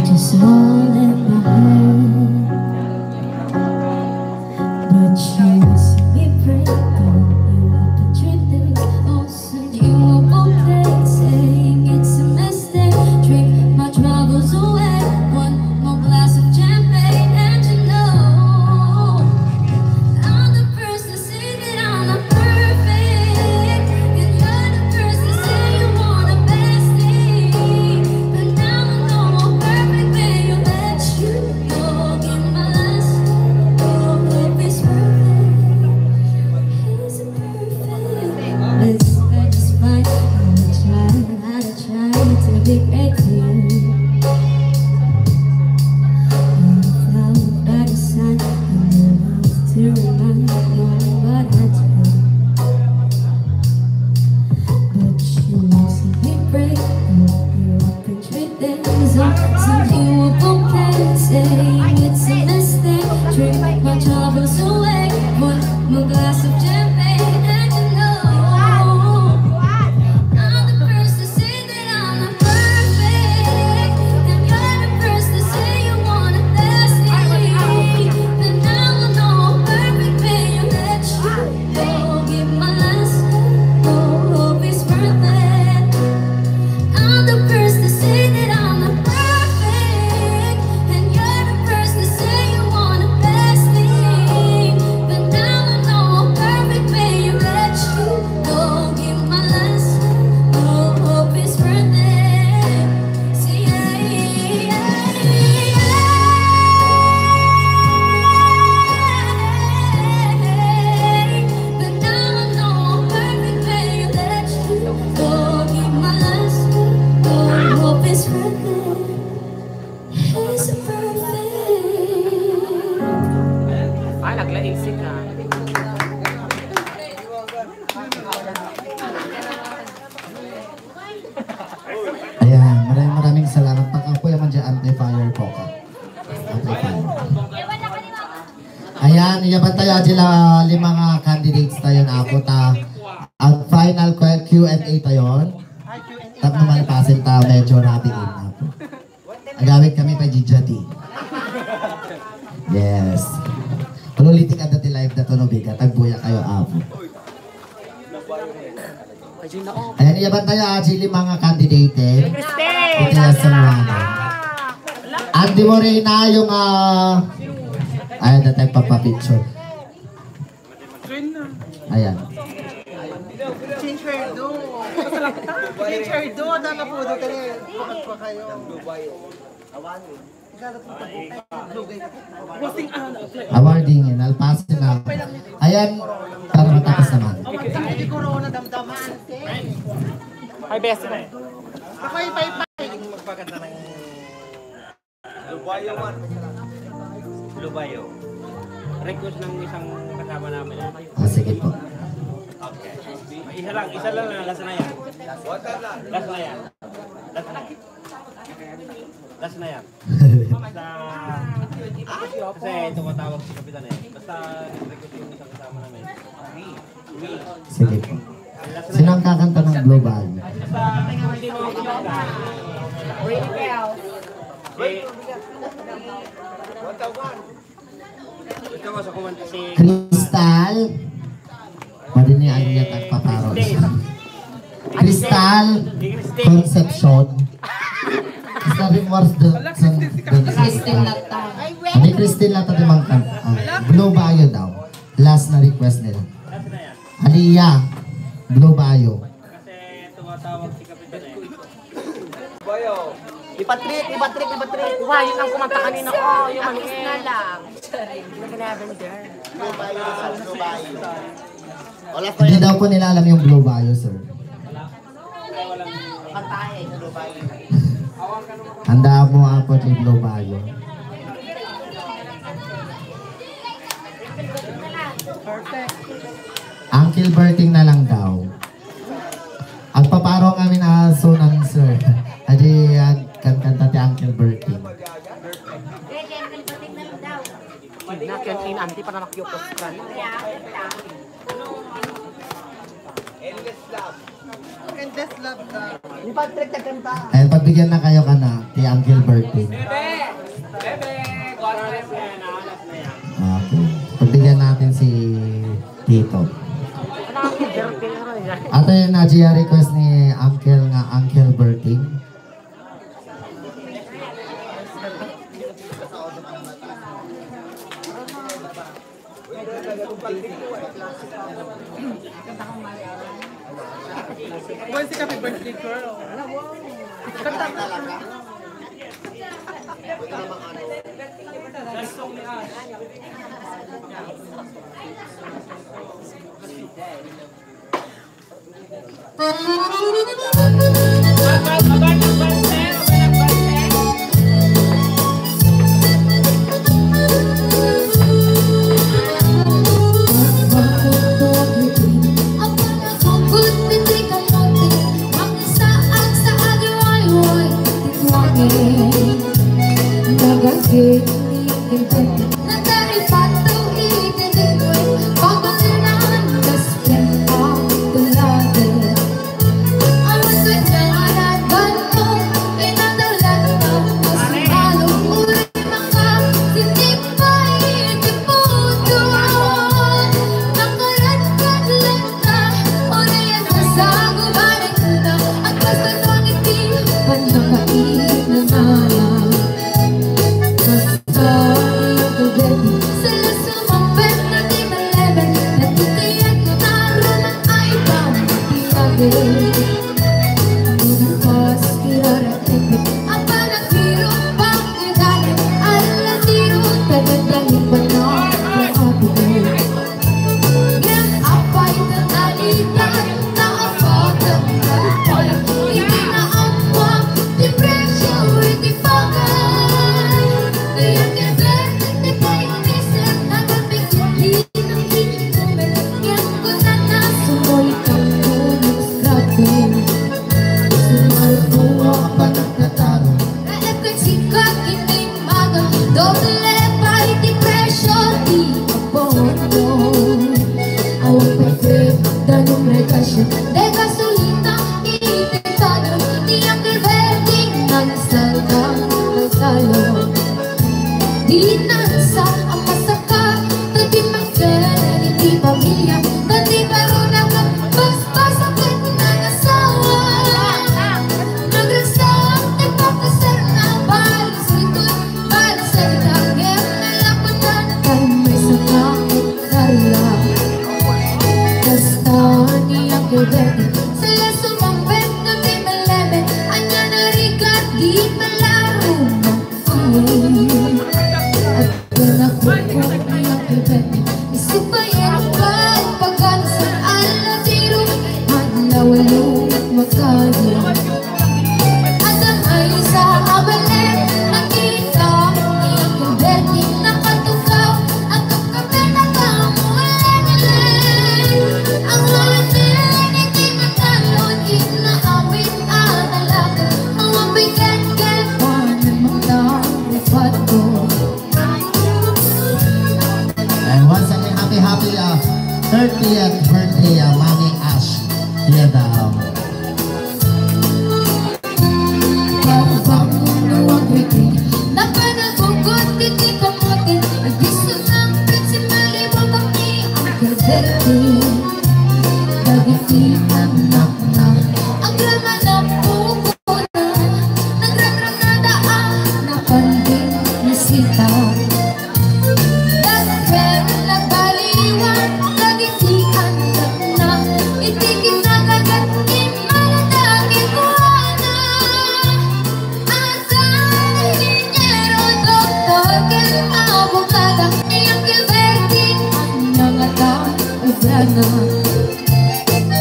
it's all in my head. But you see me pray, you up and dream things. Also you up all day, saying it's a mistake. Drink my troubles away, one more glass of champagne, and you know I'm the first to say that I'm not perfect, and you're the first to say you want the best thing. But now I know I'm perfect, baby. Let you go, give my last. Oh, hope it's perfect. Is it perfect? It's just fine. I'll try to be great to you. By the sun, and the lights to remind me what I do. But you see me break, you up and treat things up. See you up okay, saying it's a mistake. Drink my troubles away, one more glass of champagne, and you know I'm the first to say that I'm not perfect, and you're the first to say you want the best thing. But now I know I'm perfect, baby. Let you go, give my last. Oh, hope it's perfect. I'm the first to say that I'm not perfect, and you're the first to say you want the best thing. But now I know I'm perfect, baby. Let you go, give my last. Oh, hope it's perfect. See, but now I know I'm perfect, baby. Let you go, give my last. Oh, hope it's perfect. It's perfect. Ay, naglaisip ka. Ayan, maraming salamat. Pagka po yung dyan, amplifier po ka. Amplifier. Ayan, iyaban tayo sila 5 mga candidates tayo na ako ta. Ang final Q&A tayo. Tap naman pasin ta, medyo rapiin na po. Agawit kami pa Gijati. Yes. Panulitik at dati live na to no biga. Tagbuya kayo apo. Ayan, iyaban tayo sila mga candidate. Ito yung sa mga. Andy Morena yung ayan na tayo papapicture. Ayan. Change her do. Change her do. Dala po do tayo. Bakit pa kayo? Awarding yun. Alpasin na. Ayan. Para matapos naman. Hindi ko rin na damdaman. Ay, best friend. Ako ay pay-pay. Magpaganda ng Lubayo man. Lubayo. Request ng isang kasama namin. Sige po. Okay. Isa lang na, last na yan. Last na yan. Last na yan. Basta, kasi tumatawag si Kapitan eh. Basta request yung isang kasama namin. Sige po. Sino ang kakanta ng global? Basta, hindi mo kumanta. Ito ko sa kumanta si Crystal. Pwede niya ang iyat at paparos. Crystal Concepcion. Crystal Remorse Christine Lata. Hindi Christine Lata di mang kan. Blue Bayo daw. Last na request nila. Aliyah. Blue Bayo. kasi tumatawag si Kapitan eh. Ipatrick. Wah, yun ang kumanta kanina. Oh, yung maliit na lang. Lavender. Hindi daw po nila alam yung Blue Bayo, sir. Handa mo apo Liblo Bayo. Uncle Berting na lang daw. Agpaparo kami na sunan sir. Adi kanta ti Uncle Berting. Nakin anti pa na nakyopos ka. Endless love ka. Di ba trek na kanta? Ay pagbigyan na kayo kana ti Uncle Berting. Okay. Pagbigyan natin si Tito. Ato yung na request ni Uncle nga Uncle Berting. Boy, si happy birthday girl. Kanta talaga.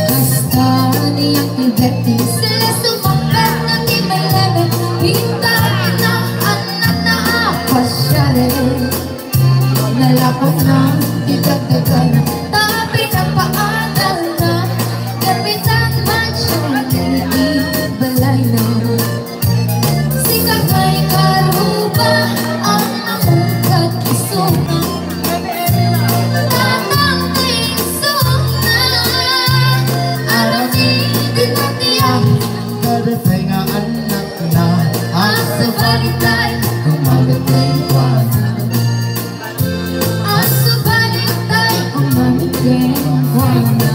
Hasta ni ang Mamatay nga anak na asa balitay kumamatay pa na Asa balitay kumamatay pa na.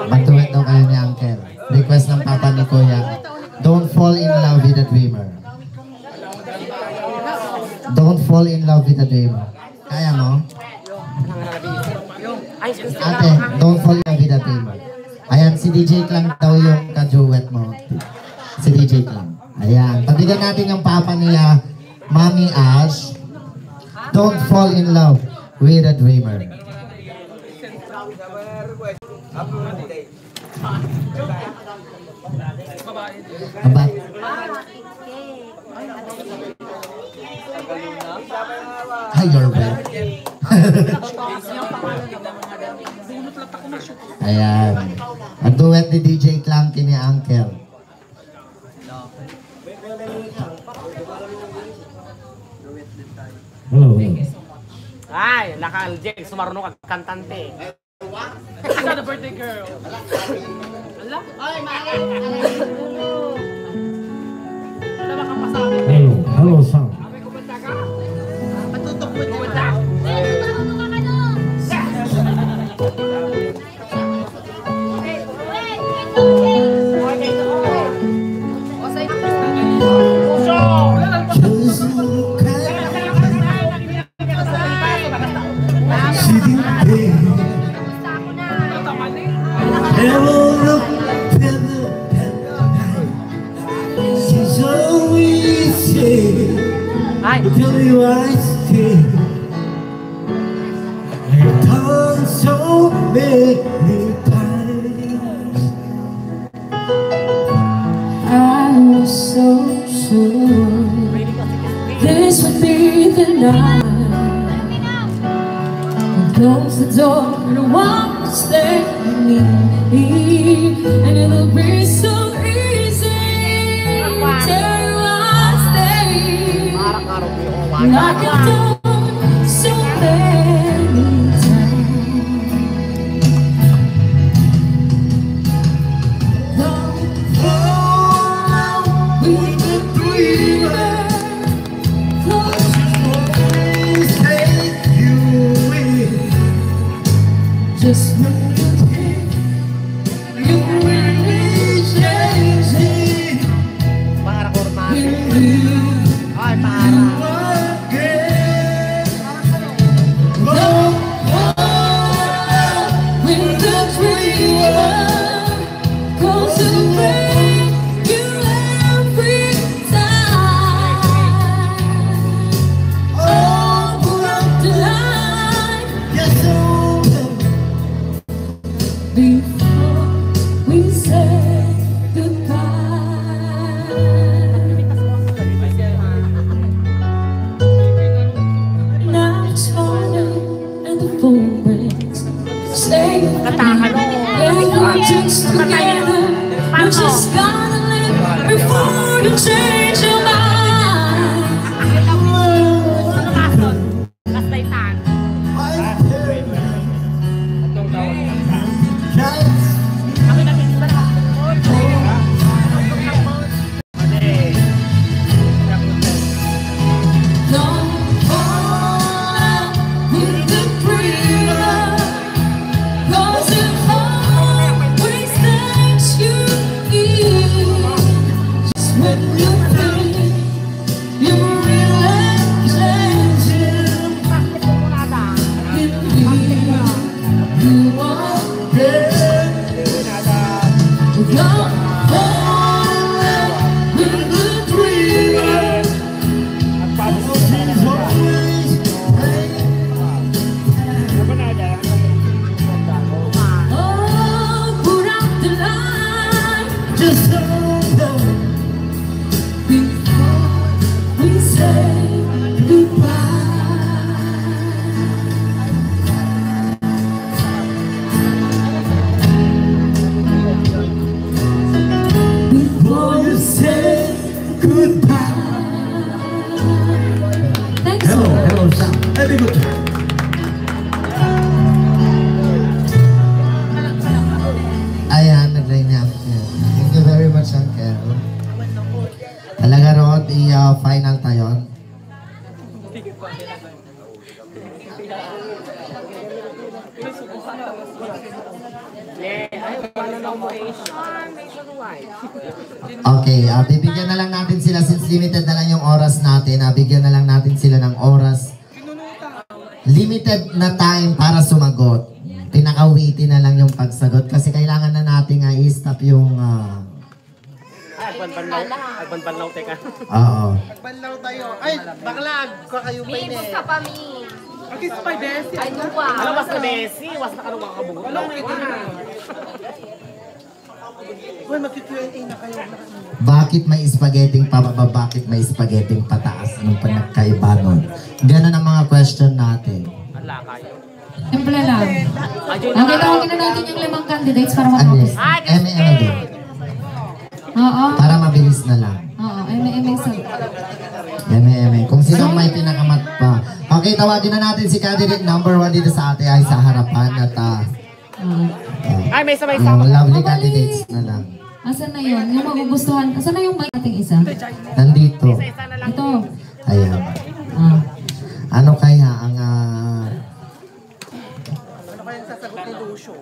Matuwid daw kayo ni Uncle. Request ng papa ni Kuya. Don't fall in love with a dreamer. Don't fall in love with a dreamer. Kaya mo? Ate, don't fall in love with a dreamer. Ayan, si DJ Clang daw yung ka-duet mo. Si DJ Clang. Ayan, pabigyan natin yung papa niya, Mami Ash. Don't fall in love with a dreamer. Abat. Hi, you're back. Ayan. Ang duet ni DJ Clang kini Uncle. Hello. Ay, naka-Jeng, sumarunong kag kantante. Sa the birthday girl. Ala? Ay, Hello. Hello, sir. Tell me why I stay. I've done so many times. I was so sure this would be the night. Close the door and walk to stay with me, and it'll be so easy to stay. Knock it down so many times. Don't fall with the dreamer. Take you in. Just when you think you really changing, Ay, para. don't fall with the dreamer, 'cause it'll break you every time. Oh, put up the line before we say goodbye. Now it's morning and the phone rings. Say we're just together. We're just gonna live before you change your mind. Don't fall with the dreamer, 'cause it always makes you feel just when you Very good. Ayan, nag-line up. Thank you very much, Uncle. Talaga, Rod, i-final tayo. Okay, bibigyan na lang natin sila since limited na lang yung oras natin. Bigyan na lang natin sila ng oras. Limited na time para sumagot. Pinaka-witty na lang yung pagsagot kasi kailangan na natin i-stop yung... Agbanlaw, teka. Oo. Banlaw tayo. Ay, baklag. Kayo pa Mi, basta pa mi. Kiss pa, Desi. Ay, nuwa. Ano, was na Messi? Was na ka nung makakabugot? Uy, mag-Q&A na kayo. Bakit may spaghetting pababa? Bakit may spaghetting pataas? Anong panagkaiba nun? Ganun ang mga question natin. Ala kayo. Simple lang. Okay, tawagin na natin yung 5 candidates para Ano matapos. yun? M.M. din. Oo. Para mabilis na lang. Oo, M.M. sa... M.M. Kung sino may pinakamat pa. Okay, tawagin na natin si candidate number 1 dito sa ate ay sa harapan at Ay, may isa. yung lovely candidates na lang. Asan na yun? Yung magugustuhan. Asan na yung may ating isa? Nandito. Ito. Ayan. Ah. Ano kaya ang... Ano kayang sasagot ni Lucio?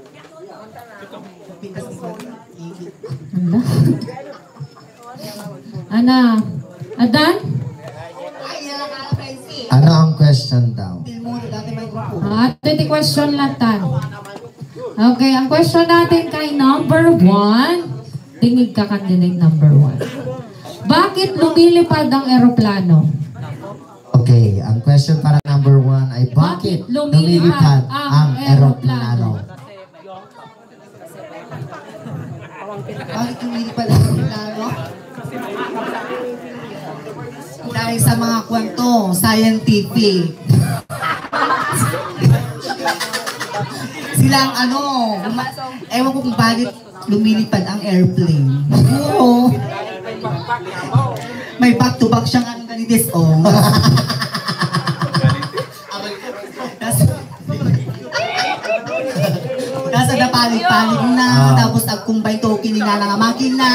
Ana? Adan? Ano ang question daw? Ito yung question natin. Okay, ang question natin kay number 1. Tingig ka candidate number 1. Bakit lumilipad ang eroplano? Okay, ang question para number 1 ay bakit lumilipad ang eroplano? Bakit lumilipad ang eroplano? Dahil sa mga kwento, scientific. Silang ewan ko kung bakit lumilipad ang airplane. Oo. May back-to-back siyang ganitis, oh. Nasa napalig-palig na, tapos nag-combine token nila ng makina.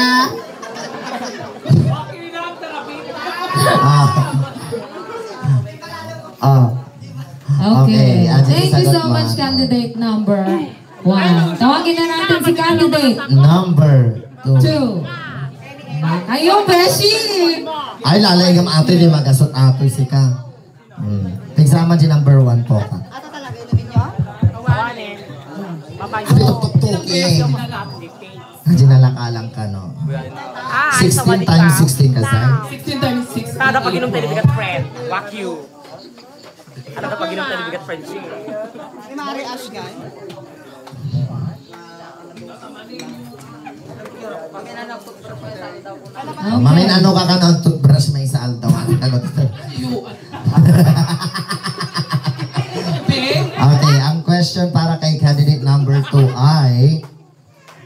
Okay. Okay, Thank you so sagot mo. much, candidate number 1. Tawagin na natin si candidate Number 2. 2. Ayun, Beshi! Ay, lalay gam ato di magasot ato si ka. Pigsama di number 1 po ka. Ato talaga, inumin nyo? Kawanin. Abi tuk-tuk-tuking. Di nalakalang ka, no? 16 times 16 ka, Zay? 16 times 6. Kada pag inom tayo bigat friend. Wak you. Kada pag inom tayo bigat friend siya. May Mari Ash, guy. Okay. Mamin, ano ka ng toothbrush may sa aldaw? Okay, ang question para kay candidate number 2 ay...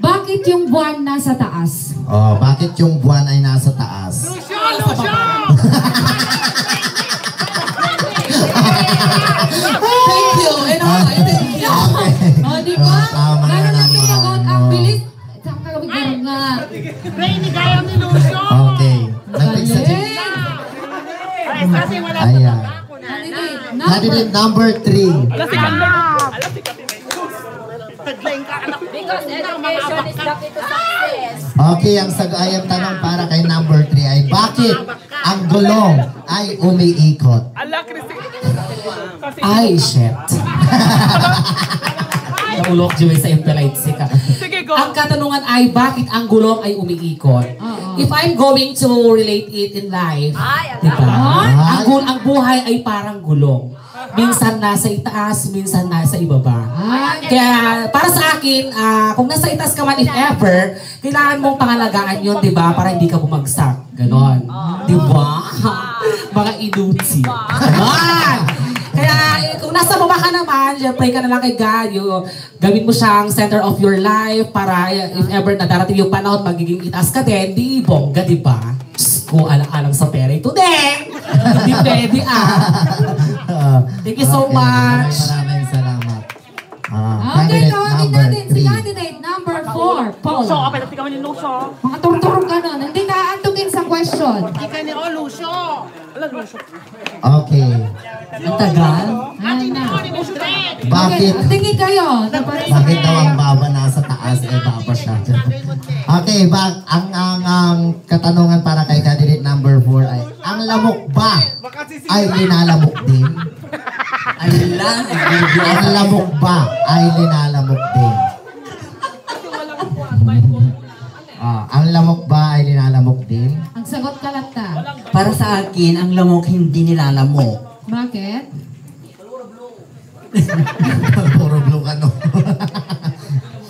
Bakit yung buwan nasa taas? Oh, bakit yung buwan ay nasa taas? Thank you! Thank you! Okay. O, di ba? Tama na Gano'n natin yung naman. ang bilis. Saan ka kami gano'n nga? Rainy gaya ni Lucio! Okay. Nagpigsa din. Galing! Ayan. Candidate Candidate number 3. Because education is the key to success. Okay, ang ang tanong para kay number 3 ay bakit ang gulong ay umiikot? Ay, shit. Naulok Joey sa impolite ka. Ang katanungan ay bakit ang gulong ay umiikot? If I'm going to relate it in life, diba? Ang buhay ay parang gulong. Minsan nasa itaas, minsan nasa ibaba. Kaya para sa akin, kung nasa itaas ka man if ever, kailangan mong pangalagaan yun, di ba? Para hindi ka bumagsak. Ganon. Di ba? Mga inutsi. Ganon. Kaya kung nasa baba ka naman, pray ka na lang kay God. Gawin mo siyang center of your life para if ever na darating yung panahon, magiging itaas ka din, di bongga, di ba? Kung alang-alang sa pera ito din. Hindi pwede Thank you so Okay, much. Maraming salamat. Okay, Candidate tawagin number natin si 3. candidate number 4, Paula. So, kapit natin kami ni Lucio. Mga turturong ka nun. Hindi ka antugin sa question. Hindi ka ni Lucio. Alam, Lucio. Okay. Ang tagal. Ayan na. Bakit? Okay, tingin kayo. Bakit daw ang baba nasa taas baba siya? Okay, ang katanungan para kay candidate number 4 ay, ang lamok ba ay linalamok din? Ang lamok ba ay linalamok din? Ang lamok ba ay linalamok din? Ang sagot ka lang ta. Para sa akin, ang lamok hindi nilalamok. Bakit? Puro blue ka, no?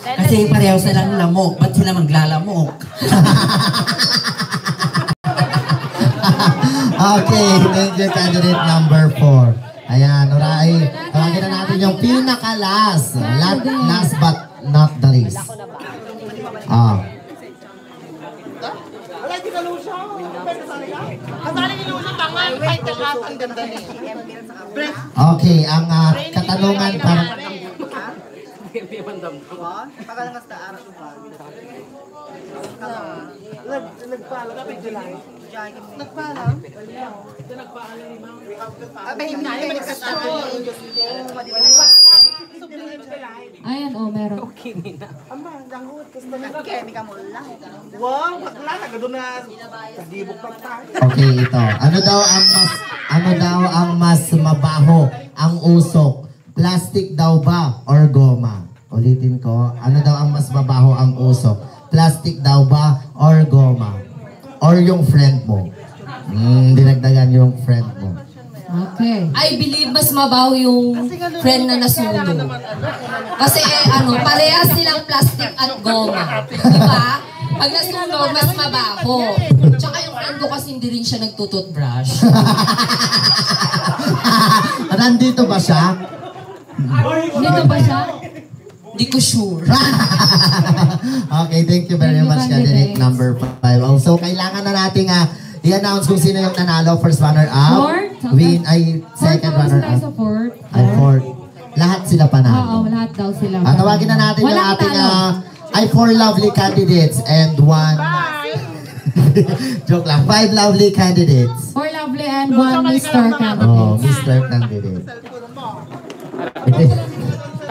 Kasi pareho silang lamok. Ba't sila maglalamok? Okay, thank you, candidate number 4. Ayan, tawagin na natin yung pinaka-last. Last but not the least. Wala, di ka Lucio. Kasali ni Lucio, tangan. Kahit ang ang ganda ni. Okay, ang katanungan para... Nagpala ka, July. Nagpala? Abay, hindi naman nagkasama. Ayan, meron. Amba, langot. Kemika mo lang. Wow, bakla. Doon na. Kadibok pa tayo. Okay, ito. Ano daw ang mas mabaho? Ang usok? Plastic daw ba or goma? Ulitin ko. Ano daw ang mas mabaho? Ang usok? Plastic daw ba or goma? Or yung friend mo? Dinagdagan yung friend mo. Okay. I believe mas mabaw yung friend na nasunog. Kasi parehas silang plastic at goma. Diba? Pag nasunog, mas mabaho. Tsaka yung friend ko kasi hindi rin siya nagtututbrush. Nandito ba siya? Dito ba siya? Hindi ko sure. Okay, thank you very much, candidate number 5. Also, kailangan na natin i-announce kung sino yung nanalo. First runner-up. Fourth? Win ay second runner-up. Sa fourth. Ay, fourth. Lahat sila Oo, panalo. lahat daw sila. Tawagin na natin yung Walang ating talo. 4 lovely candidates and 1 joke lang, 5 lovely candidates. 4 lovely and 1 Mr. Oh, Candidate. Mr. Candidate.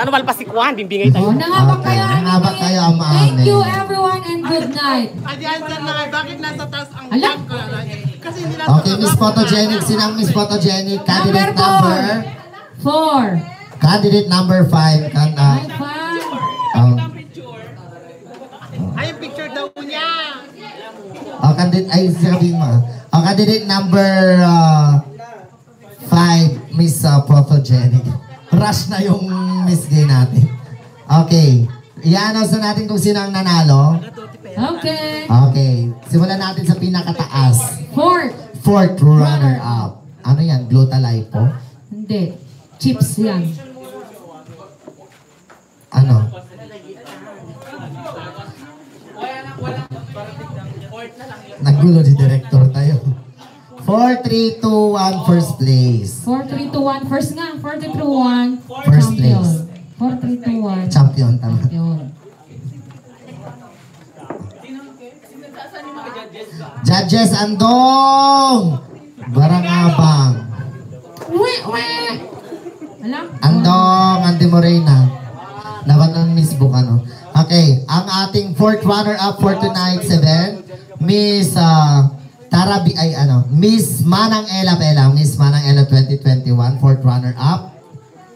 Ano balpasikwan, bimbingay tayo. Nangabak kayo. Nangabak kayo ang Thank you everyone and good night. Adi, andyan na, bakit nasa taas ang Ala? vlog ko? Kasi hindi nasa Okay, Miss Photogenic. Sinang Miss Photogenic? Candidate number? 4. Candidate number 5. High five. Ay, yung picture daw niya. Sabihin mo. Candidate number 5, Miss Photogenic. Rush na yung Miss Gay natin. Okay. I-announce na natin kung sino ang nanalo. Okay. Okay. Simulan natin sa pinakataas. 4th runner-up. Ano yan? Glutalipo? Hindi. Chips yan. Ano? Nagulo si director tayo. 4, 3, 2, 1, first place. 4, 3, 2, 1. First nga. 4, 3, 2, 1. First Champion. place. 4, 3, 2, 1. Champion, tama. Yun. Judges, andong! Barangabang. Alam? Andong, Andy Morena. Dapat ng Miss Book, ano. Okay, ang ating 4th runner-up for tonight's event, Miss Miss Manang Ella Pela, Miss Manang Ella 2021, 4th runner-up,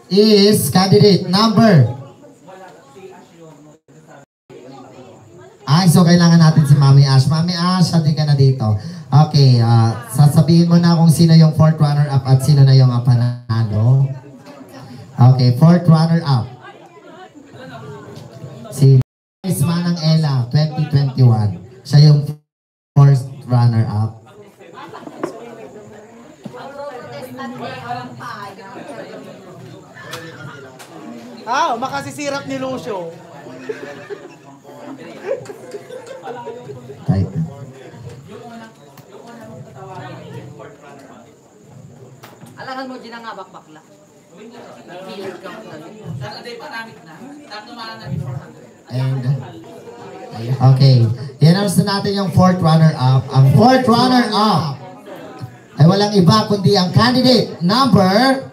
is candidate number. So kailangan natin si Mami Ash. Mami Ash, hindi ka na dito. Okay, sasabihin mo na kung sino yung 4th runner-up at sino na yung panalo. Okay, 4th runner-up. Si Miss Manang Ella 2021. Siya yung 4th runner-up. Makasisirap ni Lucio. Type. Alangan mo, ginangabak bakla. And, okay. I-announce na natin yung fourth runner-up. Ang fourth runner-up ay walang iba kundi ang candidate number...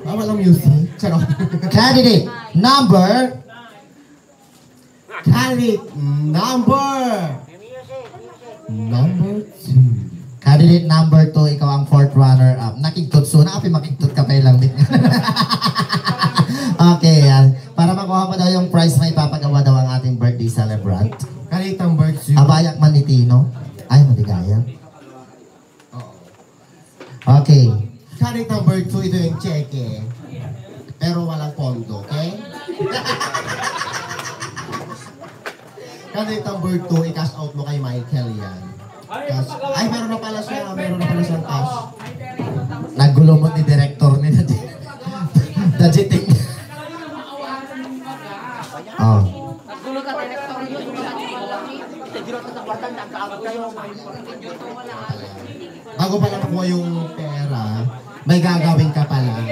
walang music. Charot. Candidate number 2. Candidate number 2, ikaw ang fourth runner-up. Nakigtot so na, makigtot ka pa lang din. Okay, yan. Para makuha mo daw yung prize, may papagawa daw ang ating birthday celebrant. Candidate number 2. Abayak man ni Tino. Ay, maligaya. Okay. Candidate number 2, ito yung cheque. Pero walang pondo, okay? Candidate number 2, i-cash out mo kay Michael yan. Cash. Ay, meron na pala siyang cash. Nagulumot ni director ni Dajiting. Oh. Nagulo ka, director yun. Bago pala makuha yung pera, may gagawin ka pala.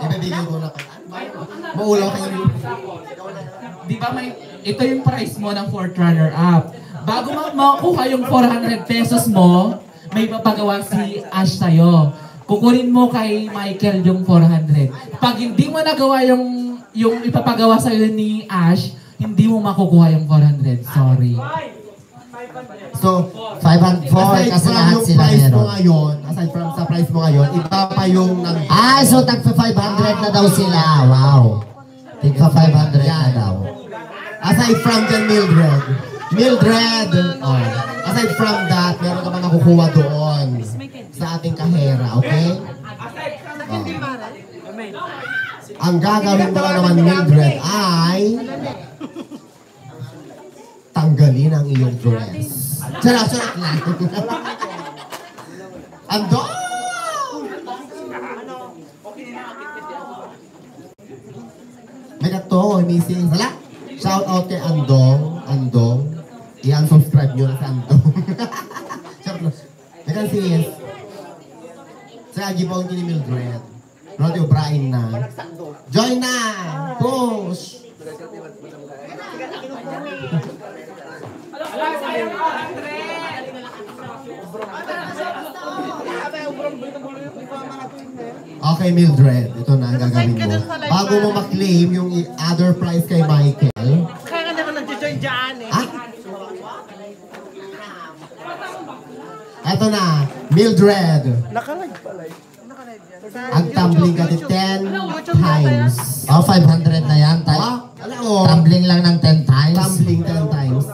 Ibibigay ko na pala. Maulaw kayo. Di ba ito yung price mo ng fourth runner-up. Bago makuha yung 400 pesos mo, may papagawa si Ash sa'yo. Kukunin mo kay Michael yung 400. Pag hindi mo nagawa yung ipapagawa sa'yo ni Ash, hindi mo makukuha yung 400. Sorry. So, 504 kasi lahat sila meron. Aside from sa price mo ngayon, iba pa yung Ah, so tagpa 500 na daw sila. Wow. Tigpa 500 na daw. Aside from dyan, Mildred. Oh. Aside from that, meron ka pa nakukuha doon sa ating kahera, okay? Oh. Ang gagawin mo lang naman, Mildred, ay tanggalin ang iyong dress. Charot lang. Ando! May kato, missing. Sala! Shout out kay Andong. I-unsubscribe nyo na sa Andong. Shout out. Nakan sis. Sa gibong kini Mildred. Rodi O'Brien na. Join na! Push! Okay, Mildred. Ito na ang gagawin mo. Bago mo maklaim yung other prize kay Michael. Kaya nga naman nag-join dyan eh. Ito na, Mildred. Nakalive pala. Ag-tumbling ka 10 times. Oh, 500 na yan. Tumbling lang ng 10 times. Tumbling 10 times.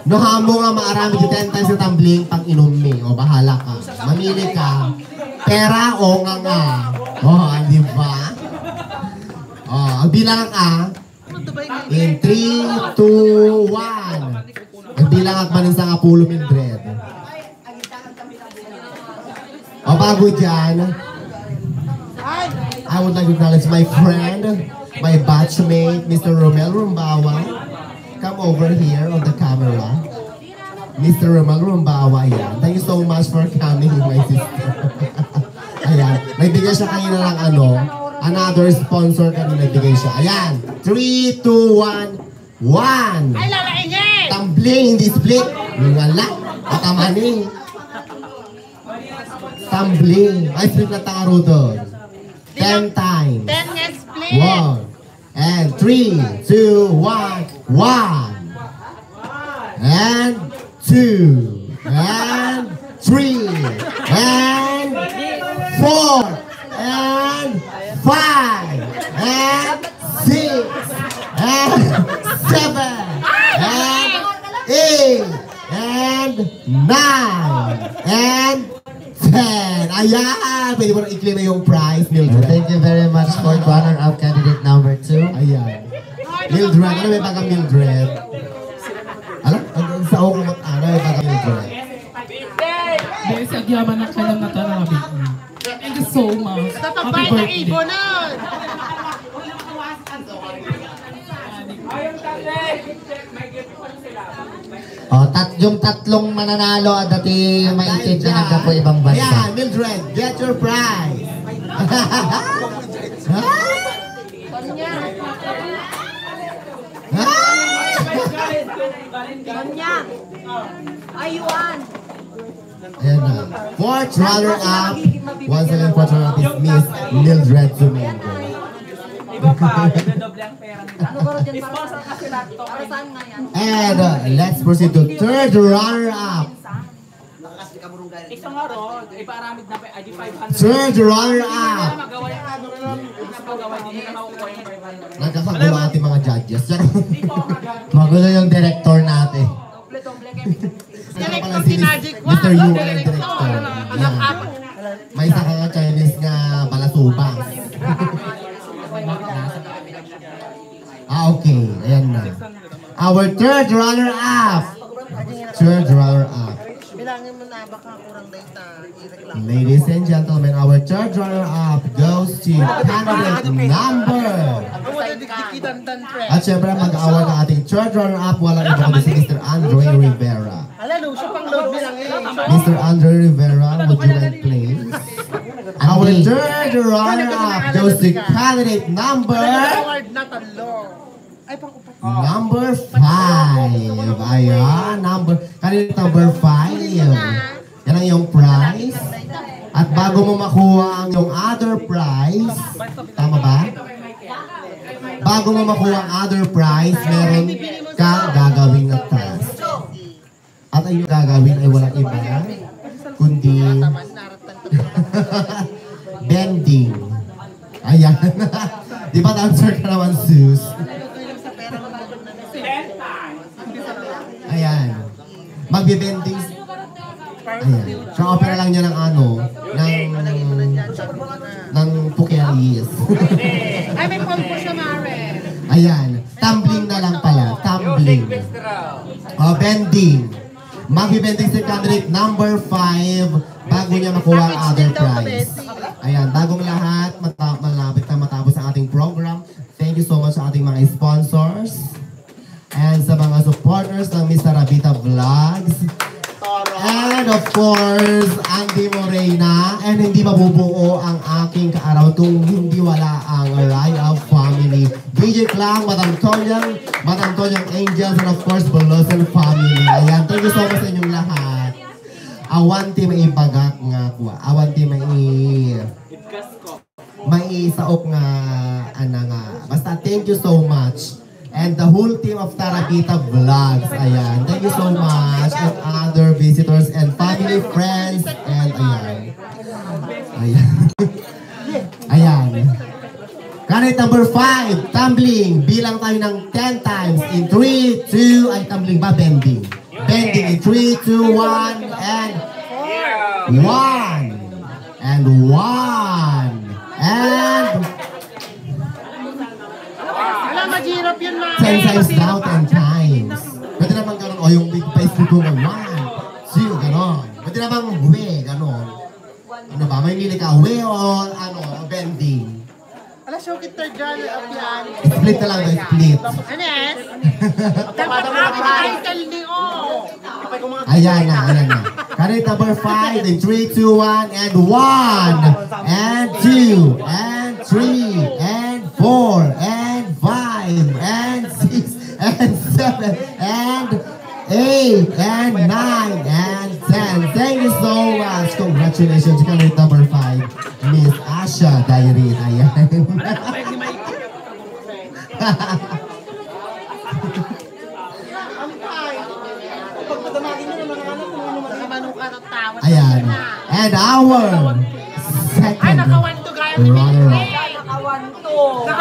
No hamo nga maarami 10 times na tumbling pang inumi. O, bahala ka. Mamili ka. Pera o nga. Oh, di ba? Oh, ang bilang ka. In 3, 2, 1. Ang bilang ka manin sa Apollo Mildred. O, bago dyan, I would like to acknowledge my friend, my batchmate, Mr. Romel Rumbawa. Come over here on the camera. Mr. Romel Rumbawa, ayan. Thank you so much for coming, my sister. Ayan. Nagbigay siya kanina ng another sponsor kanina nagbigay siya. Ayan. 3, 2, 1, 1. Ay, lalain niya eh! Tumbling, hindi split. Wala. Pakamaning. Tumbling. Ay, split na taro doon. 10 times. 10 nga split! 1. And 3, 2, 1. 1. And 2. And 3. And 4. And 5. And 6. And 7. And 8. And 9. And 10. Ayan! Pwede mo nang i-claim na yung prize, Mildred. Thank you very much for runner-up candidate number 2. Ayan. Mildred. Ano may baga Mildred? Alam? Sa ako kumot ano may baga Mildred? Dahil sa agyaman na kalam na tarabig. Thank you so much. Happy birthday. Oh, Yung tatlong mananalo at dati maitit na naga po ibang bansa. Ayan, Mildred, get your prize. Ayan na. Fourth runner-up. Once again, fourth runner-up is Miss Mildred Domingo. Iba pa, doble ang pera nila. Sponsor kasi lahat to. And let's proceed to third runner-up. Isang araw, iparamid na pa, 500. Third runner-up. Magawa yung magawa, hindi na makukuha yung 500. Nagkakagulo ating mga judges. Magulo yung director natin. Director si Magic One. Mr. Yu ang director. Yan. May isa kang Chinese nga balasubang. Okay. Ayan na. Our third runner-up. Third runner-up. Bilangin mo na, baka kurang data. Ladies and gentlemen, our third runner-up goes to candidate number. At syempre, mag-award ng ating third runner-up. Walang iba kundi si Mr. Andre Rivera. Alalo, siya pang load bilangin. Mr. Andre Rivera, would you like please? Our third runner-up goes to candidate number... Award na talo. Ay, pang upat. Number 5. Ayan, candidate number 5. Yan ang iyong prize. At bago mo makuha ang iyong other prize, tama ba? Bago mo makuha ang other prize, meron kang gagawin na task. At ang iyong gagawin ay walang iba, kundi bending. Ayan. Di ba dancer ka naman, Sus? Ayan. Magbe-bending. Ayan. So, opera lang niya ng ng Pukeris. Ay, may pulpo siya, Mare. Ayan. Tumbling na lang pala. Tumbling. Bending. Magbe-bending si candidate number 5 bago niya makuha ang other prize. Ayan. Bagong lahat, malapit na matapos ang ating program. Thank you so much sa ating mga sponsors. And sa mga supporters ng Miss Rabita Vlogs. And of course, Andy Morena. And hindi mabubuo ang aking kaarawan kung hindi wala ang Raya family. DJ Clang, Madam Tonyang Angels, and of course, Bolosan family. Ayan, thank you so much sa inyong lahat. Awanti may ibagak nga ko. Awanti may isaok nga, nga. Basta thank you so much. And the whole team of Tarabita Vlogs, ayan. Thank you so much. And other visitors and family, friends, and ayan. Ayan. Ayan. Candidate number 5, tumbling. Bilang tayo ng 10 times. In 3, 2, ay tumbling ba? Bending. Bending in 3, 2, 1, and 1. And 1. And... Maghirap yun, Mare. 10 times daw, 10 times. Pwede naman gano'n, o yung big face ko ng 1, 2, gano'n. Pwede naman huwi, gano'n. Ano ba, may mili ka, huwi o bending. Alas, yung kita dyan, yan. Split na lang ba, split. Ano yan? Dapat kami na title ni O. Ayan na. Candidate number 5, in 3, 2, 1, and 1, and 2, and 3, and 4, and 5, and 6, and 7, and 8, and 9, and 10. Thank you so much. Congratulations, candidate number 5, Miss Asha Dairin. Ayan. Ayan. And our second runner-up.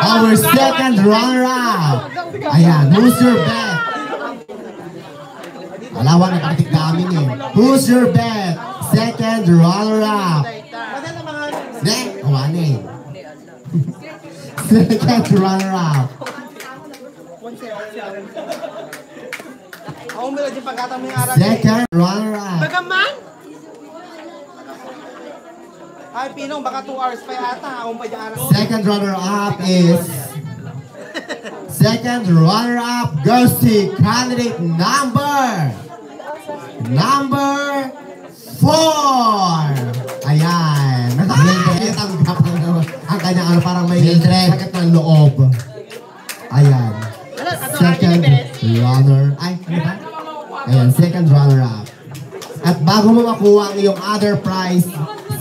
Our second runner-up. Ayan. Who's your bet? Alawan na partik namin eh. Who's your bet? Second runner-up. Awan eh. Second runner-up. Second runner-up. Bagaman? Ay, Pinong, baka 2 hours pa yata. Second runner-up is... Second runner-up goes to candidate number... number 4. Ayan. Tanggap ang kanyang ano, parang may sakit ng loob. Ayan. Second runner. Ay, ano ba? Ayan, second runner-up. At bago mo makuha ang iyong other prize,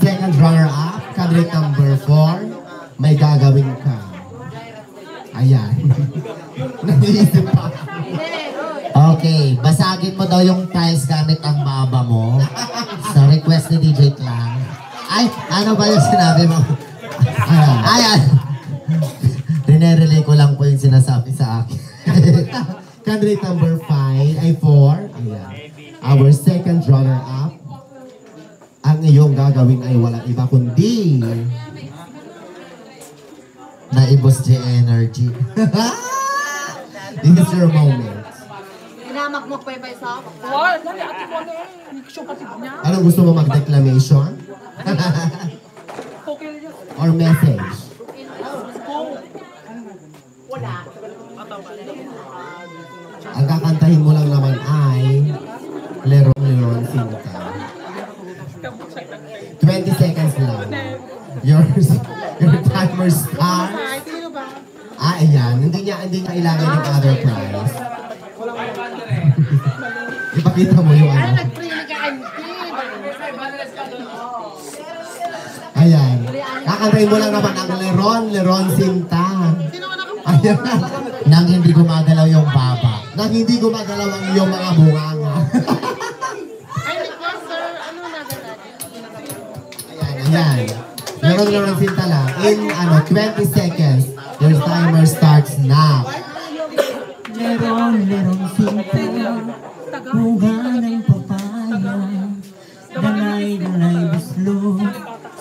second runner-up, candidate number 4, may gagawin ka. Ayan. Nag-iisip pa. Okay, basagin mo daw yung tiles gamit ang baba mo. Sa request ni DJ Clang. Ay, ano ba yung sinabi mo? Ayan. Rinerelay ko lang po yung sinasabi sa akin. Candidate number 5 ay 4. Ayan. Our second runner-up. Ang iyong gagawin ay walang iba kundi Naibos the energy. this is your moment. Inamak mo pa sa ako. Anong gusto mo mag-declamation? Or message? Ang kakantahin mo lang naman ay Leron Sinta. 20 seconds lang. Your timer starts. Ayan. Hindi niya kailangan ng other prize. Ipakita mo yung ano. Ayan. Kakantahin mo lang naman ang Leron Sinta. Ayan. Nang hindi gumagalaw yung baba. Nang hindi gumagalaw ang iyong mga bunganga. Ayan. Leron Sinta lang. In 20 seconds, your timer starts now. Leron Sinta, bunga ng papaya, dalay bislo,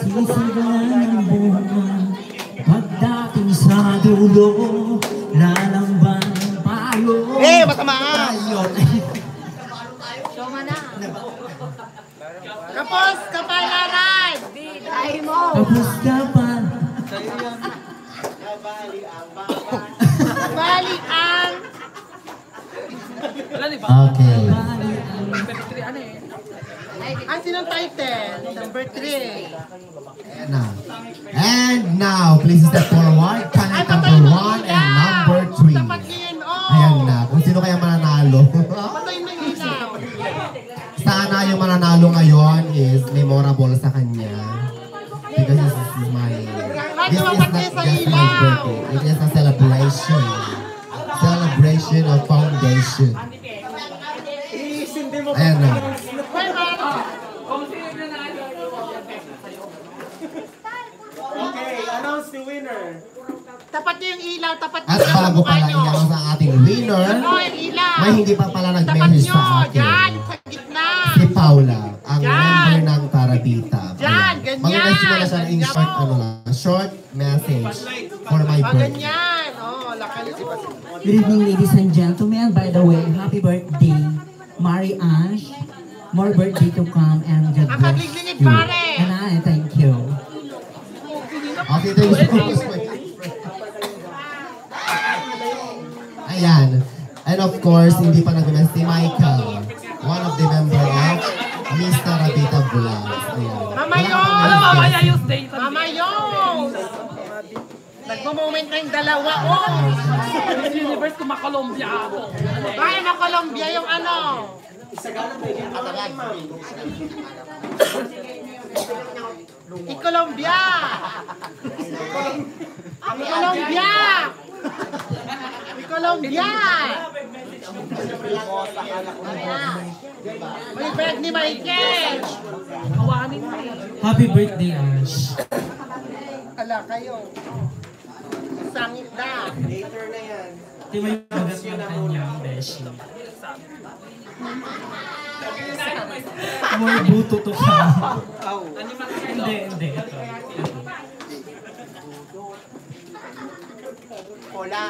sisigalan ng bunga, pagdating sa dulo, lalamban ng palo. Matamaan! Kapos! Kapalaran! Dahil mo! Tapos kapal. Bali ang... Okay. Ang sinong title? Number 3. And now, please step forward. Candidate number 1 and number 3. Ayan na. Kung sino kaya mananalo. Patay mo yung ilaw. Sana yung mananalo ngayon is memorable sa kanya. Because this is my birthday. It is a celebration. Celebration of foundation. Ayan na. Okay, announce the winner. Tapat niyo yung ilaw, tapat niyo At yung bago mukha pala niyo. ilang sa ating winner, Ano yung ilaw? may hindi pa pala Tapat nag-message niyo, sa akin. dyan, sa gitna. Si Paula, ang Dyan. member ng Tarabita. Dyan, ganyan. Mag-message mo na siya in short, short message for my birthday. Ganyan. Lakal. Good evening, ladies and gentlemen. By the way, happy birthday, Mari Ash. More birthday to come and God bless you. And I thank you. Okay, thank you so much. Ayan. And of course, hindi pa nag-message si Michael. One of the member of Miss Tarabita Vlogs. Ayan. Mama Yos! Mama Yos! Nagmo-moment na yung dalawa. Miss Universe, kumakolombia ako. Kaya na Colombia yung ano? I-Colombia! I-Colombia! I-Colombia! May bag ni Michael! Kawanin mo eh. Happy birthday, Ash. Ala kayo. Sangit na. Later na yan. Di may bagat ng kanyang beshi. More buto to ka. Hindi. Ito. Hola.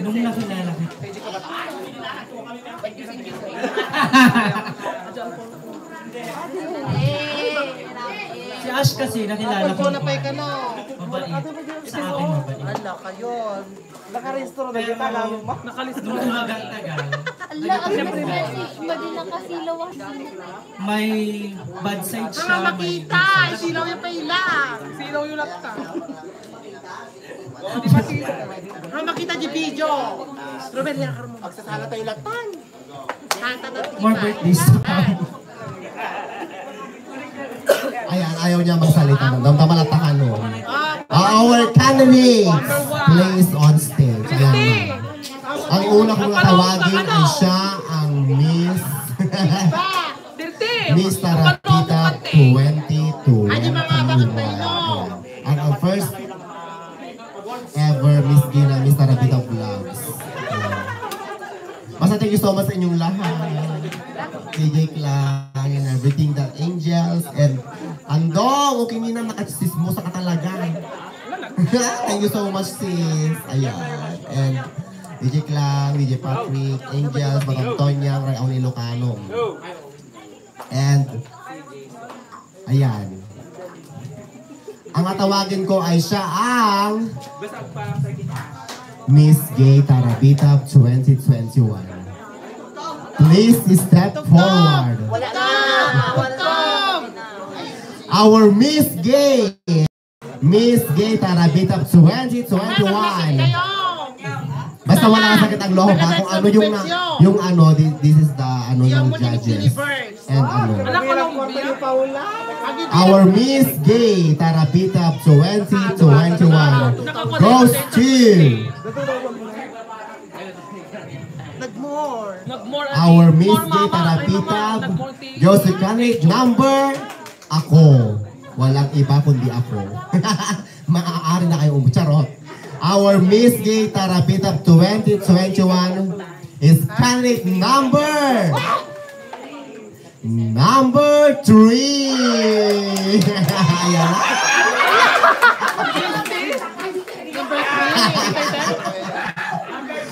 Nung nakilala ko. Si Ash kasi nakilala ko. Na pa ka no. Mabait. Sa akin mabait. Ala kayo. Nakarestro na yun. Nakalista Nung umagang tagal, Ala, ang message mo din nakasilaw. May bad side siya. Para makita, isilaw yung paila. Silaw yung laptop. Para makita di video. Ruben, yan ka mo. Magsasala tayo latan. More birthdays. Ayan, ayaw niya magsalita. Damdamalatakan mo. Our candidate plays on stage. Ayan. Ang una kong natawagin ay siya ang Miss Miss Tarapita 22. Ang first ever Miss Gina, Miss Tarapita Vlogs. Basta thank you so much sa inyong lahat. KJ Clang and everything, that angels and Andong, okay nina nakasismo sa katalaga. Thank you so much sis. Ayan. And DJ Clang, DJ Patrick, Angels, Batang Tonyang, Ray Aun Ilocano. And ayan. Ang atawagin ko ay siya ang Miss Gay Tarapita 2021. Please step forward. Our Miss Gay Tarapita 2021. Basta wala ka sakit ang loho ba? Kung ano yung ano, this is the ano yung judges. And ano. Our Miss Gay Tarapita 2021 goes to our Miss Gay Tarapita goes to candidate number ako. Walang iba kundi ako. Maaari na kayo charot. Our Miss Gay Tarapita 2021 is candidate number 3.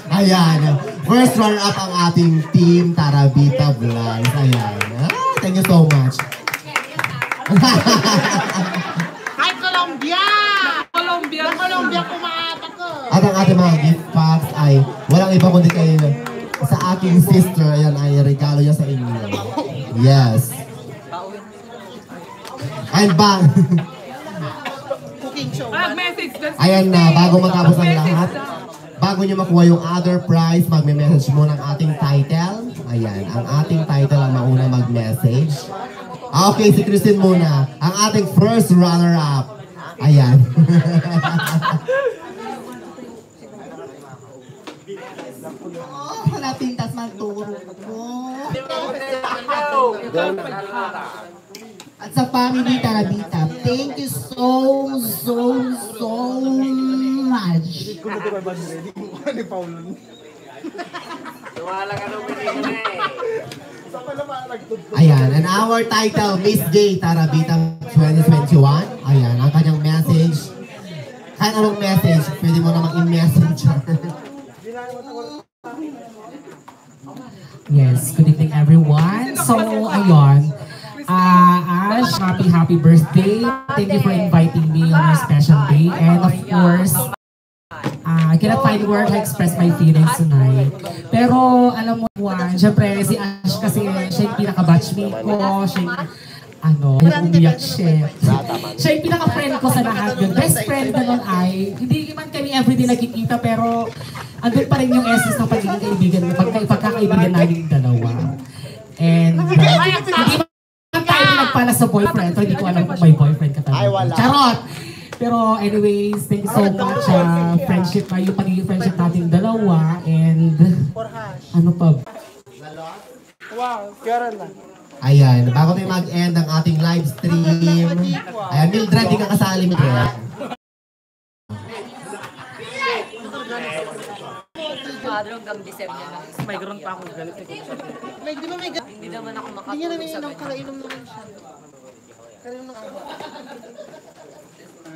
Ayan na. Ayan. First runner-up ang ating team Tarapita Vlogs. Ayan. Thank you so much. Hi, Colombia! Colombia pumatak ko. At ang ating mga gift packs ay walang iba kundi kayo sa aking sister. Ayan ay regalo niya sa inyo. Yes. And bang. Cooking show. Ayan na, bago matapos ang lahat, bago nyo makuha yung other prize, magme-message mo ng ating title. Ayan, ang ating title ang mauna mag-message. Okay, si Christine muna. Ang ating first runner-up. Ayan. Wala pintas magturo ko. At sa family Tarapita, thank you so much. Ayan, and our title, Miss Gay Tarapita 2021. Ayan, ang kanyang message. Kahit anong message, pwede mo namang i-messenger. Yes, good evening everyone. So, ayun. Ash, happy birthday. Thank you for inviting me on your special day. And of course, I cannot find word to express my feelings tonight. Pero alam mo, Juan, syempre si Ash kasi siya yung pinaka-batchmate ko. Siya yung, umiyak siya. Siya yung pinaka-friend ko sa lahat yun. Best friend na nun ay, hindi man kami everyday nagkikita pero andun pa rin yung essence ng pagiging kaibigan, pagkakaibigan namin dalawa. And hindi man tayo nagpala sa boyfriend, so hindi ko alam kung may boyfriend ka talaga. Charot! Pero anyways, thank you so much. Friendship, yung pagiging friendship natin dalawa. And ano pa? Wow, kaya na. Ayan, bago tayo mag-end ang ating live stream. Ayan, Mildred, di ka kasali, Mildred. Hanggang December na. May ganoon pa akong galit. Like, di ba may galit? Hindi naman ako Hindi niya namin makatulog sa inom, kalainom naman siya. Kalainom ng ako.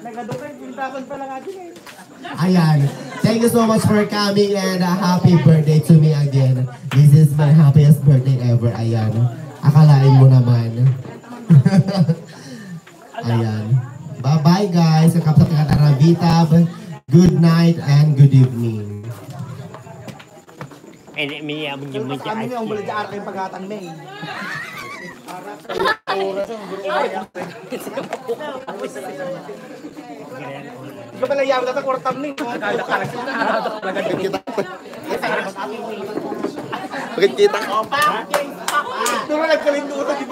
Nagadukan, pintapan pa lang natin eh. Ayan, thank you so much for coming and happy birthday to me again. This is my happiest birthday ever. Ayan, akalain mo naman. Ayan. Bye-bye guys. Kapsa Tarapita. Good night and good evening. Kami yung bulit sa araw yung paghatang na eh. Ikaw pala yaman na sa kwartam na eh. Bakit kita? Ito na nagkalindutan, di ba?